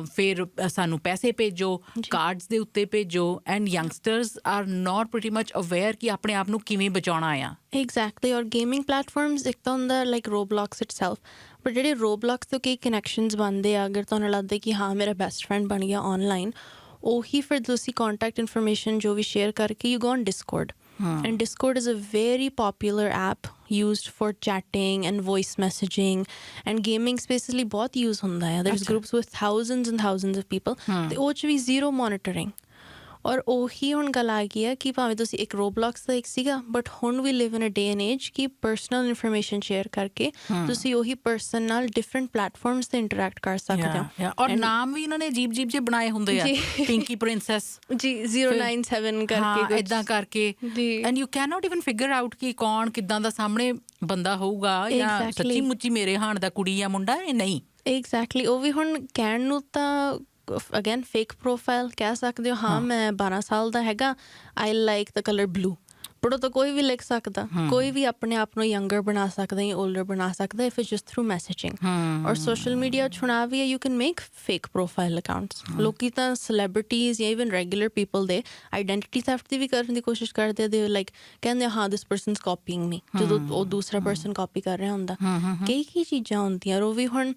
ਫਿਰ ਸਾਨੂੰ ਪੈਸੇ ਭੇਜੋ ਕਾਰਡਸ ਦੇ ਉੱਤੇ ਭੇਜੋ and youngsters are not pretty much aware ਕਿ ਆਪਣੇ ਆਪ ਨੂੰ ਕਿਵੇਂ ਬਚਾਉਣਾ ਆ ਐਗਜ਼ੈਕਟਲੀ ਔਰ ਗੇਮਿੰਗ ਪਲੇਟਫਾਰਮਸ ਇੱਕ ਤਾਂ ਹੁੰਦਾ ਲਾਈਕ ਰੋਬਲੌਕਸ ਇਟਸੈਲਫ ਪਰ ਜਿਹੜੇ ਰੋਬਲੌਕਸ ਤੋਂ ਕਈ ਕਨੈਕਸ਼ਨਸ ਬਣਦੇ ਆ ਅਗਰ ਤੁਹਾਨੂੰ ਲੱਗਦਾ ਕਿ ਹਾਂ ਮੇਰਾ ਬੈਸਟ ਫਰੈਂਡ ਬਣ ਗਿਆ ਆਨਲਾਈਨ ਉਹੀ ਫਿਰ ਤੁਸੀਂ contact information ਜੋ ਵੀ ਸ਼ੇਅਰ ਕਰਕੇ you go on Discord and Discord is a very popular app used for chatting and voice messaging and gaming spaces ਲਈ ਬਹੁਤ use ਹੁੰਦਾ ਹੈ there's groups with thousands and thousands of people ਤੇ ਉਹ 'ਚ ਵੀ zero monitoring ਔਰ ਉਹੀ ਹੁਣ ਗੱਲ ਆ ਗਈ ਆ ਕਿ ਭਾਵੇਂ ਤੁਸੀਂ ਇੱਕ ਰੋਬਲੌਕਸ ਦਾ ਇੱਕ ਸੀਗਾ ਬਟ ਹੁਣ ਵੀ ਲਿਵ ਇਨ ਅ ਡੇ ਐਂਡ ਏਜ ਕਿ ਪਰਸਨਲ ਇਨਫੋਰਮੇਸ਼ਨ ਸ਼ੇਅਰ ਕਰਕੇ ਤੁਸੀਂ ਉਹੀ ਪਰਸਨ ਨਾਲ ਡਿਫਰੈਂਟ ਪਲੇਟਫਾਰਮਸ ਤੇ ਇੰਟਰੈਕਟ ਕਰ ਸਕਦੇ ਹੋ। ਔਰ ਨਾਮ ਵੀ ਇਹਨਾਂ ਨੇ ਅਜੀਬ ਜੇ ਬਣਾਏ ਹੁੰਦੇ ਆ, ਪਿੰਕੀ ਪ੍ਰਿੰਸੈਸ ਜੀ 097 ਕਰਕੇ ਇਦਾਂ ਕਰਕੇ, and you can not even figure out ਕਿ ਕੌਣ ਕਿੱਦਾਂ ਦਾ ਸਾਹਮਣੇ ਬੰਦਾ ਹੋਊਗਾ ਜਾਂ ਸੱਚੀ ਮੁੱਚੀ ਮੇਰੇ ਹਾਣ ਦਾ ਕੁੜੀ ਜਾਂ ਮੁੰਡਾ ਇਹ ਨਹੀਂ। ਐਗਜ਼ੈਕਟਲੀ ਉਹ ਵੀ ਹੁਣ ਕਹਿਣ ਨੂੰ ਤਾਂ ਅਗੇਨ ਫੇਕ ਪ੍ਰੋਫਾਈਲ ਕਹਿ ਸਕਦੇ ਹੋ, ਹਾਂ ਮੈਂ 12 ਸਾਲ ਦਾ ਹੈਗਾ, I like the colour blue, but ਉਹ ਤਾਂ ਕੋਈ ਵੀ ਲਿਖ ਸਕਦਾ, ਕੋਈ ਵੀ ਆਪਣੇ ਆਪ ਨੂੰ ਯੰਗਰ ਬਣਾ ਸਕਦਾ ਜਾਂ ਓਲਡਰ ਬਣਾ ਸਕਦਾ if it's just through messaging. ਔਰ ਸੋਸ਼ਲ ਮੀਡੀਆ 'ਚ ਹੁਣ ਆ ਵੀ ਹੈ, you can make fake profile accounts. ਲੋਕੀ ਤਾਂ ਸੈਲੀਬ੍ਰਿਟੀਜ਼ ਜਾਂ ਈਵਨ ਰੈਗੂਲਰ ਪੀਪਲ ਦੇ ਆਈਡੈਂਟਿਟੀ ਥੈਫਟ ਦੀ ਵੀ ਕਰਨ ਦੀ ਕੋਸ਼ਿਸ਼ ਕਰਦੇ, ਦੇ ਲਾਈਕ ਕਹਿੰਦੇ ਹਾਂ ਦਿਸ ਪਰਸਨਸ ਕਾਪੀਇੰਗ ਮੀ, ਜਦੋਂ ਉਹ ਦੂਸਰਾ ਪਰਸਨ ਕਾਪੀ ਕਰ ਰਿਹਾ ਹੁੰਦਾ। ਕਈ ਚੀਜ਼ਾਂ ਹੁੰਦੀਆਂ, ਔਰ ਉਹ ਵੀ ਹੁਣ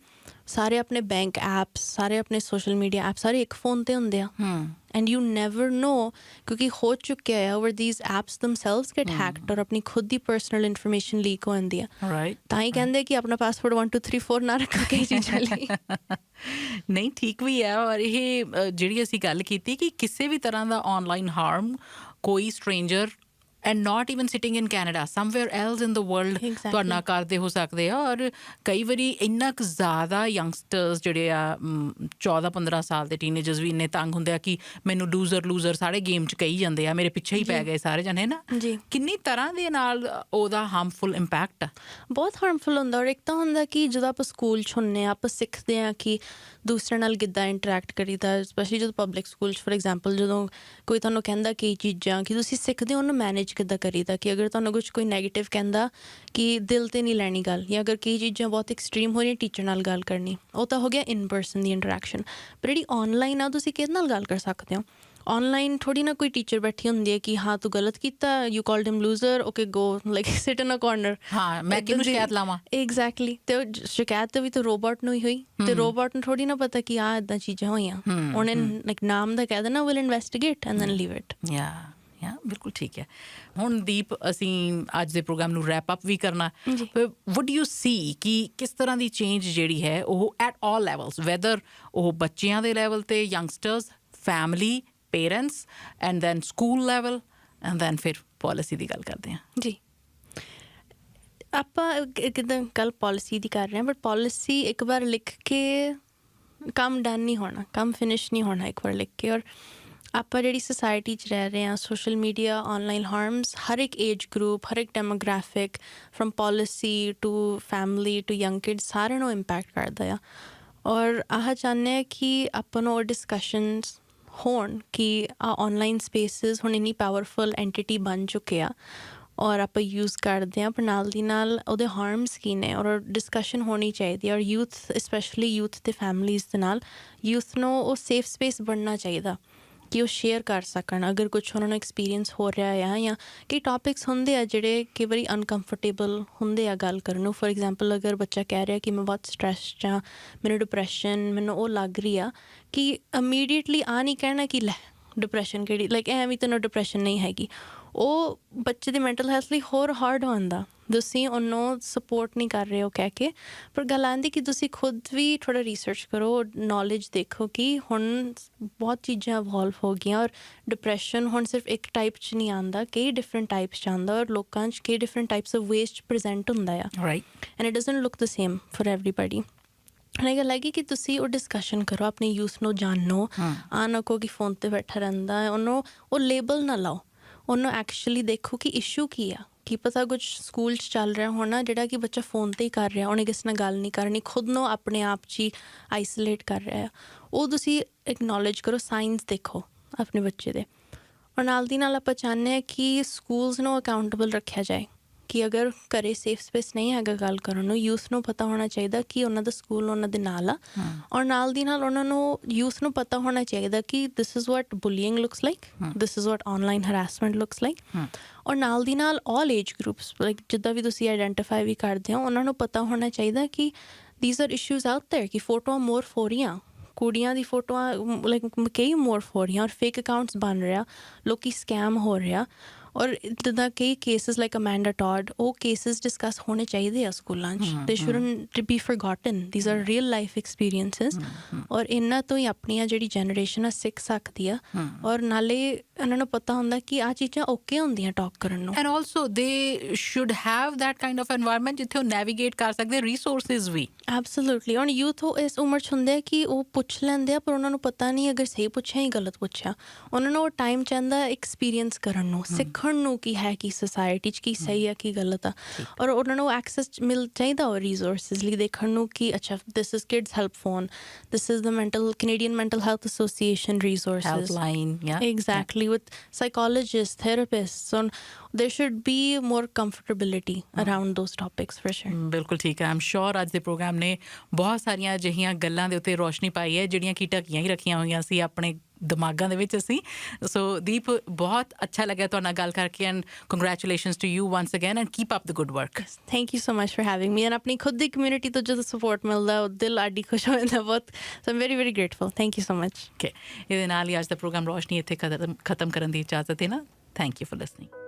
ਸਾਰੇ ਆਪਣੇ ਬੈਂਕ ਐਪਸ, ਸਾਰੇ ਆਪਣੇ ਸੋਸ਼ਲ ਮੀਡੀਆ ਐਪ ਸਾਰੇ ਇੱਕ ਫੋਨ ਤੇ ਹੁੰਦੇ ਆ ਐਂਡ ਯੂ ਨੈਵਰ ਨੋ, ਕਿਉਂਕਿ ਹੋ ਚੁੱਕਿਆ ਹੈ ਓਵਰ ਦੀਜ਼ ਐਪਸ ਦਮਸੈਲਵਸ ਗੈਟ ਹੈਕਡ ਔਰ ਆਪਣੀ ਖੁਦ ਦੀ ਪਰਸਨਲ ਇਨਫੋਰਮੇਸ਼ਨ ਲੀਕ ਹੋ ਜਾਂਦੀ ਆ। ਤਾਂ ਹੀ ਕਹਿੰਦੇ ਕਿ ਆਪਣਾ ਪਾਸਵਰਡ 1 2 3 4 ਨਾ ਰੱਖੋ ਕਈ ਚੀਜ਼ਾਂ ਲਈ। ਨਹੀਂ ਠੀਕ ਵੀ ਹੈ। ਔਰ ਇਹ ਜਿਹੜੀ ਅਸੀਂ ਗੱਲ ਕੀਤੀ ਕਿ ਕਿਸੇ ਵੀ ਤਰ੍ਹਾਂ ਦਾ ਆਨਲਾਈਨ ਹਾਰਮ ਕੋਈ stranger and not even sitting in Canada, somewhere else in the world ਤੁਹਾਡੇ ਨਾਲ ਕਰਦੇ ਹੋ ਸਕਦੇ ਆ। ਔਰ ਕਈ ਵਾਰੀ ਇੰਨਾ ਕੁ ਜ਼ਿਆਦਾ ਯੰਗਸਟਰਸ ਜਿਹੜੇ ਆ 14-15 ਸਾਲ ਦੇ ਟੀਨੇਜਰਸ ਵੀ ਇੰਨੇ ਤੰਗ ਹੁੰਦੇ ਆ ਕਿ ਮੈਨੂੰ ਲੂਜ਼ਰ ਸਾਰੇ ਗੇਮ 'ਚ ਕਹੀ ਜਾਂਦੇ ਆ, ਮੇਰੇ ਪਿੱਛੇ ਹੀ ਪੈ ਗਏ ਸਾਰੇ ਜਣੇ ਨਾ। ਕਿੰਨੀ ਤਰ੍ਹਾਂ ਦੇ ਨਾਲ ਉਹਦਾ ਹਾਰਮਫੁਲ ਇੰਪੈਕਟ ਆ, ਬਹੁਤ ਹਾਰਮਫੁਲ ਹੁੰਦਾ। ਔਰ ਇੱਕ ਤਾਂ ਹੁੰਦਾ ਕਿ ਜਦੋਂ ਆਪਾਂ ਸਕੂਲ 'ਚ ਹੁੰਦੇ ਹਾਂ ਆਪਾਂ ਸਿੱਖਦੇ ਹਾਂ ਕਿ ਦੂਸਰਿਆਂ ਨਾਲ ਕਿੱਦਾਂ ਇੰਟਰੈਕਟ ਕਰੀਦਾ, ਸਪੈਸ਼ਲੀ ਜਦੋਂ ਪਬਲਿਕ ਸਕੂਲ 'ਚ ਫੋਰ ਐਗਜ਼ਾਮਪਲ ਜਦੋਂ ਕੋਈ ਤੁਹਾਨੂੰ ਕਹਿੰਦਾ ਕਈ ਚੀਜ਼ਾਂ ਕਿ ਤੁਸੀਂ ਸਿੱਖਦੇ ਹੋ ਉਹਨੂੰ ਮੈਨੇਜ ਕਿੱਦਾਂ ਕਰੀਦਾ, ਕਿ ਅਗਰ ਤੁਹਾਨੂੰ ਕੁਛ ਕੋਈ ਨੈਗੇਟਿਵ ਕਹਿੰਦਾ ਕਿ ਦਿਲ 'ਤੇ ਨਹੀਂ ਲੈਣੀ ਗੱਲ, ਜਾਂ ਅਗਰ ਕਈ ਚੀਜ਼ਾਂ ਬਹੁਤ ਐਕਸਟਰੀਮ ਹੋ ਰਹੀਆਂ ਟੀਚਰ ਨਾਲ ਗੱਲ ਕਰਨੀ, ਉਹ ਤਾਂ ਹੋ ਗਿਆ ਇਨ ਪਰਸਨ ਦੀ ਇੰਟਰੈਕਸ਼ਨ। ਪਰ ਜਿਹੜੀ ਔਨਲਾਈਨ ਆ ਤੁਸੀਂ ਕਿਹਦੇ ਨਾਲ ਗੱਲ ਕਰ ਸਕਦੇ ਹੋ? ਔਨਲਾਈਨ ਥੋੜੀ ਨਾ ਕੋਈ ਟੀਚਰ ਬੈਠੀ ਹੁੰਦੀ ਹੈ ਕਿ ਹਾਂ ਤੂੰ ਗਲਤ ਕੀਤਾ, you called him loser, okay go like sit in a corner, ਹਾਂ ਮੈਂ ਕਿਹਨੂੰ ਸ਼ਿਕਾਇਤ ਲਾਵਾਂ। ਐਗਜ਼ੈਕਟਲੀ, ਤੇ ਸ਼ਿਕਾਇਤ ਤਾਂ ਵੀ ਤਾਂ ਰੋਬੋਟ ਨੂੰ ਹੀ ਹੋਈ, ਤੇ ਰੋਬੋਟ ਨੂੰ ਥੋੜੀ ਨਾ ਪਤਾ ਕਿ ਆਹ ਇੱਦਾਂ ਚੀਜ਼ਾਂ ਹੋਈਆਂ, ਉਹਨੇ ਲਾਈਕ ਨਾਮ ਦਾ ਕਹਿ ਦੇਣਾ will investigate and then leave it. ਬਿਲਕੁਲ ਠੀਕ ਹੈ। ਹੁਣ ਦੀਪ ਅਸੀਂ ਅੱਜ ਦੇ ਪ੍ਰੋਗਰਾਮ ਨੂੰ ਰੈਪ ਅਪ ਵੀ ਕਰਨਾ, ਵੁੱਡ ਯੂ ਸੀ ਕਿ ਕਿਸ ਤਰ੍ਹਾਂ ਦੀ ਚੇਂਜ ਜਿਹੜੀ ਹੈ ਉਹ ਐਟ ਆਲ ਲੈਵਲਸ, ਵੈਦਰ ਉਹ ਬੱਚਿਆਂ ਦੇ ਲੈਵਲ 'ਤੇ, youngsters, family, parents and then school level and then ਫਿਰ ਪੋਲਿਸੀ ਦੀ ਗੱਲ ਕਰਦੇ ਹਾਂ। ਜੀ ਆਪਾਂ ਕਿੱਦਾਂ ਕੱਲ ਪੋਲਿਸੀ ਦੀ ਕਰ ਰਹੇ ਹਾਂ, ਬਟ ਪੋਲਿਸੀ ਇੱਕ ਵਾਰ ਲਿਖ ਕੇ ਕੰਮ ਡਨ ਨਹੀਂ ਹੋਣਾ, ਕੰਮ ਫਿਨਿਸ਼ ਨਹੀਂ ਹੋਣਾ ਇੱਕ ਵਾਰ ਲਿਖ ਕੇ। ਔਰ ਆਪਾਂ ਜਿਹੜੀ ਸੁਸਾਇਟੀ 'ਚ ਰਹਿ ਰਹੇ ਹਾਂ, ਸੋਸ਼ਲ ਮੀਡੀਆ, ਔਨਲਾਈਨ ਹਾਰਮਸ ਹਰ ਇੱਕ ਏਜ ਗਰੁੱਪ, ਹਰ ਇੱਕ demographic from policy to family to young kids ਸਾਰਿਆਂ ਨੂੰ ਇੰਪੈਕਟ ਕਰਦਾ ਆ। ਔਰ ਆਹ ਚਾਹੁੰਦੇ ਹਾਂ ਕਿ ਆਪਾਂ ਨੂੰ ਉਹ ਡਿਸਕਸ਼ਨਸ ਹੋਣ ਕਿ ਆ ਔਨਲਾਈਨ ਸਪੇਸਿਸ ਹੁਣ ਇੰਨੀ ਪਾਵਰਫੁਲ ਐਂਟੀਟੀ ਬਣ ਚੁੱਕੇ ਆ ਔਰ ਆਪਾਂ ਯੂਜ਼ ਕਰਦੇ ਹਾਂ, ਪਰ ਨਾਲ ਦੀ ਨਾਲ ਉਹਦੇ ਹਾਰਮਸ ਕੀ ਨੇ, ਔਰ ਡਿਸਕਸ਼ਨ ਹੋਣੀ ਚਾਹੀਦੀ। ਔਰ ਯੂਥ, ਸਪੈਸ਼ਲੀ ਯੂਥ ਅਤੇ ਫੈਮਲੀਜ਼ ਦੇ ਨਾਲ ਯੂਥ ਨੂੰ ਉਹ ਸੇਫ ਸਪੇਸ ਬਣਨਾ ਚਾਹੀਦਾ ਕਿ ਉਹ ਸ਼ੇਅਰ ਕਰ ਸਕਣ ਅਗਰ ਕੁਛ ਉਹਨਾਂ ਨੂੰ ਐਕਸਪੀਰੀਅੰਸ ਹੋ ਰਿਹਾ ਆ, ਜਾਂ ਕਈ ਟੋਪਿਕਸ ਹੁੰਦੇ ਆ ਜਿਹੜੇ ਕਈ ਵਾਰੀ ਅਨਕੰਫਰਟੇਬਲ ਹੁੰਦੇ ਆ ਗੱਲ ਕਰਨ ਨੂੰ। ਫੋਰ ਐਗਜ਼ਾਮਪਲ ਅਗਰ ਬੱਚਾ ਕਹਿ ਰਿਹਾ ਕਿ ਮੈਂ ਬਹੁਤ ਸਟਰੈਸ ਜਾਂ ਮੈਨੂੰ ਡਿਪਰੈਸ਼ਨ ਮੈਨੂੰ ਉਹ ਲੱਗ ਰਹੀ ਆ, ਕਿ ਇਮੀਡੀਏਟਲੀ ਆ ਨਹੀਂ ਕਹਿਣਾ ਕਿ ਲੈ ਡਿਪਰੈਸ਼ਨ ਕਿਹੜੀ, ਲਾਈਕ ਐਵੇਂ ਤੈਨੂੰ ਡਿਪਰੈਸ਼ਨ ਨਹੀਂ ਹੈਗੀ, ਉਹ ਬੱਚੇ ਦੀ ਮੈਂਟਲ ਹੈਲਥ ਲਈ ਹੋਰ ਹਾਰਡ ਹੁੰਦਾ। ਤੁਸੀਂ ਉਹਨੂੰ ਸਪੋਰਟ ਨਹੀਂ ਕਰ ਰਹੇ ਹੋ ਕਹਿ ਕੇ, ਪਰ ਗੱਲ ਆਉਂਦੀ ਕਿ ਤੁਸੀਂ ਖੁਦ ਵੀ ਥੋੜ੍ਹਾ ਰਿਸਰਚ ਕਰੋ, ਨੌਲੇਜ ਦੇਖੋ ਕਿ ਹੁਣ ਬਹੁਤ ਚੀਜ਼ਾਂ ਇਵੋਲਵ ਹੋ ਗਈਆਂ ਔਰ ਡਿਪਰੈਸ਼ਨ ਹੁਣ ਸਿਰਫ ਇੱਕ ਟਾਈਪ 'ਚ ਨਹੀਂ ਆਉਂਦਾ, ਕਈ ਡਿਫਰੈਂਟ ਟਾਈਪਸ 'ਚ ਆਉਂਦਾ ਔਰ ਲੋਕਾਂ 'ਚ ਕਈ ਡਿਫਰੈਂਟ ਟਾਈਪਸ ਆਫ ਵੇਜ਼ 'ਚ ਪ੍ਰੈਜ਼ੈਂਟ ਹੁੰਦਾ ਆ, and it doesn't look the same for everybody. ਹੁਣ ਇਹ ਗੱਲ ਹੈਗੀ ਕਿ ਤੁਸੀਂ ਉਹ ਡਿਸਕਸ਼ਨ ਕਰੋ, ਆਪਣੇ ਯੂਥ ਨੂੰ ਜਾਣੋ, ਆ ਨਾ ਕਹੋ ਕਿ ਫੋਨ 'ਤੇ ਬੈਠਾ ਰਹਿੰਦਾ, ਉਹਨੂੰ ਉਹ ਲੇਬਲ ਨਾ ਲਾਓ, ਉਹਨੂੰ ਐਕਚੁਅਲੀ ਦੇਖੋ ਕਿ ਇਸ਼ੂ ਕੀ ਆ। ਕੀ ਪਤਾ ਕੁਛ ਸਕੂਲ 'ਚ ਚੱਲ ਰਿਹਾ ਹੋਣਾ ਜਿਹੜਾ ਕਿ ਬੱਚਾ ਫੋਨ 'ਤੇ ਹੀ ਕਰ ਰਿਹਾ, ਉਹਨੇ ਕਿਸੇ ਨਾਲ ਗੱਲ ਨਹੀਂ ਕਰਨੀ, ਖੁਦ ਨੂੰ ਆਪਣੇ ਆਪ 'ਚ ਹੀ ਆਈਸੋਲੇਟ ਕਰ ਰਿਹਾ ਆ, ਉਹ ਤੁਸੀਂ ਐਕਨੋਲੇਜ ਕਰੋ, ਸਾਈਨਸ ਦੇਖੋ ਆਪਣੇ ਬੱਚੇ ਦੇ। ਔਰ ਨਾਲ ਦੀ ਨਾਲ ਆਪਾਂ ਚਾਹੁੰਦੇ ਹਾਂ ਕਿ ਸਕੂਲਸ ਨੂੰ ਅਕਾਊਂਟੇਬਲ ਰੱਖਿਆ ਜਾਏ, ਕਿ ਅਗਰ ਘਰੇ ਸੇਫ ਸਪੇਸ ਨਹੀਂ ਹੈਗਾ ਗੱਲ ਕਰਨ ਨੂੰ, ਯੂਥ ਨੂੰ ਪਤਾ ਹੋਣਾ ਚਾਹੀਦਾ ਕਿ ਉਹਨਾਂ ਦਾ ਸਕੂਲ ਉਹਨਾਂ ਦੇ ਨਾਲ ਆ, ਔਰ ਨਾਲ ਦੀ ਨਾਲ ਉਹਨਾਂ ਨੂੰ ਯੂਥ ਨੂੰ ਪਤਾ ਹੋਣਾ ਚਾਹੀਦਾ ਕਿ this is what bullying looks like, this is what online harassment looks like. ਔਰ ਨਾਲ ਦੀ ਨਾਲ ਆਲ ਏਜ ਗਰੁੱਪਸ, ਲਾਈਕ ਜਿੱਦਾਂ ਵੀ ਤੁਸੀਂ ਆਈਡੈਂਟੀਫਾਈ ਵੀ ਕਰਦੇ ਹੋ, ਉਹਨਾਂ ਨੂੰ ਪਤਾ ਹੋਣਾ ਚਾਹੀਦਾ ਕਿ these are issues out there, ਕਿ ਫੋਟੋਆਂ ਮੋਰਫ ਹੋ ਰਹੀਆਂ, ਕੁੜੀਆਂ ਦੀ ਫੋਟੋਆਂ ਲਾਈਕ ਕਈ ਮੋਰਫ ਹੋ ਰਹੀਆਂ ਔਰ ਫੇਕ ਅਕਾਊਂਟਸ ਬਣ ਰਿਹਾ, ਲੋਕੀ ਸਕੈਮ ਹੋ ਰਿਹਾ। ਔਰ ਜਿੱਦਾਂ ਕਈ ਕੇਸਿਸ ਲਾਈਕ ਅਮੈਂਡਾ ਟੌਡ, ਉਹ ਕੇਸਿਸ ਡਿਸਕਸ ਹੋਣੇ ਚਾਹੀਦੇ ਆ ਸਕੂਲਾਂ 'ਚ। They shouldn't be forgotten, these are real life experiences. ਔਰ ਇਹਨਾਂ ਤੋਂ ਹੀ ਆਪਣੀਆਂ ਜਿਹੜੀ ਜਨਰੇਸ਼ਨ ਆ ਸਿੱਖ ਸਕਦੀ ਆ, ਔਰ ਨਾਲੇ ਇਹਨਾਂ ਨੂੰ ਪਤਾ ਹੁੰਦਾ ਕਿ ਆਹ ਚੀਜ਼ਾਂ ਓਕੇ ਹੁੰਦੀਆਂ ਟਾਕ ਕਰਨ ਨੂੰ। ਐਂਡ ਆਲਸੋ ਦੇ should have that kind of environment ਜਿੱਥੇ ਉਹ ਨੈਵੀਗੇਟ ਕਰ ਸਕਦੇ, ਰਿਸੋਰਸਿਸ ਵੀ। ਐਬਸੋਲੂਟਲੀ। ਹੁਣ ਯੂਥ ਇਸ ਉਮਰ 'ਚ ਹੁੰਦੇ ਆ ਕਿ ਉਹ ਪੁੱਛ ਲੈਂਦੇ ਆ, ਪਰ ਉਹਨਾਂ ਨੂੰ ਪਤਾ ਨਹੀਂ ਅਗਰ ਸਹੀ ਪੁੱਛਿਆ ਜਾਂ ਗਲਤ ਪੁੱਛਿਆ। ਉਹਨਾਂ ਨੂੰ ਉਹ ਟਾਈਮ ਚਾਹੁੰਦਾ ਐਕਸਪੀਰੀਅੰਸ ਕਰਨ ਨੂੰ, ਸਿੱਖਣ ਨੂੰ ਕੀ ਹੈ ਕਿ ਸੋਸਾਇਟੀ 'ਚ ਕੀ ਸਹੀ ਆ ਕੀ ਗਲਤ ਆ। ਔਰ ਉਹਨਾਂ ਨੂੰ ਐਕਸੈਸ ਮਿਲ ਚਾਹੀਦਾ ਉਹ ਰਿਸੋਰਸਿਸ ਲਈ, ਦੇਖਣ ਨੂੰ ਕਿ ਅੱਛਾ this is kids help phone, this is the Canadian mental health association resources, helpline, exactly, with psychologists, therapists. So there should be more comfortability around those topics for sure. ਬਿਲਕੁਲ ਠੀਕ ਹੈ। ਆਮ ਸ਼ੋਰ ਅੱਜ ਦੇ ਪ੍ਰੋਗਰਾਮ ਨੇ ਬਹੁਤ ਸਾਰੀਆਂ ਅਜਿਹੀਆਂ ਗੱਲਾਂ ਦੇ ਉੱਤੇ ਰੋਸ਼ਨੀ ਪਾਈ ਹੈ ਜਿਹੜੀਆਂ ਕਿ ਢੱਕੀਆਂ ਹੀ ਰੱਖੀਆਂ ਹੋਈਆਂ ਸੀ ਆਪਣੇ ਦਿਮਾਗਾਂ ਦੇ ਵਿੱਚ ਅਸੀਂ। ਸੋ ਦੀਪ, ਬਹੁਤ ਅੱਛਾ ਲੱਗਿਆ ਤੁਹਾਡੇ ਨਾਲ ਗੱਲ ਕਰਕੇ, and congratulations to you once again, and keep up the good work. Thank you so much for having me. And ਆਪਣੀ ਖੁਦ ਦੀ ਕਮਿਊਨਿਟੀ ਤੋਂ ਜਦੋਂ ਸਪੋਰਟ ਮਿਲਦਾ ਉਹ ਦਿਲ ਆਡੀ ਖੁਸ਼ ਹੋ ਜਾਂਦਾ ਬਹੁਤ। So I'm very very grateful. Thank you so much. Okay, ਇਹਦੇ ਨਾਲ ਹੀ ਅੱਜ ਦਾ ਪ੍ਰੋਗਰਾਮ ਰੋਸ਼ਨੀ ਇੱਥੇ ਖਤਮ ਕਰਨ ਦੀ ਇਜਾਜ਼ਤ ਹੈ ਨਾ। Thank you for listening.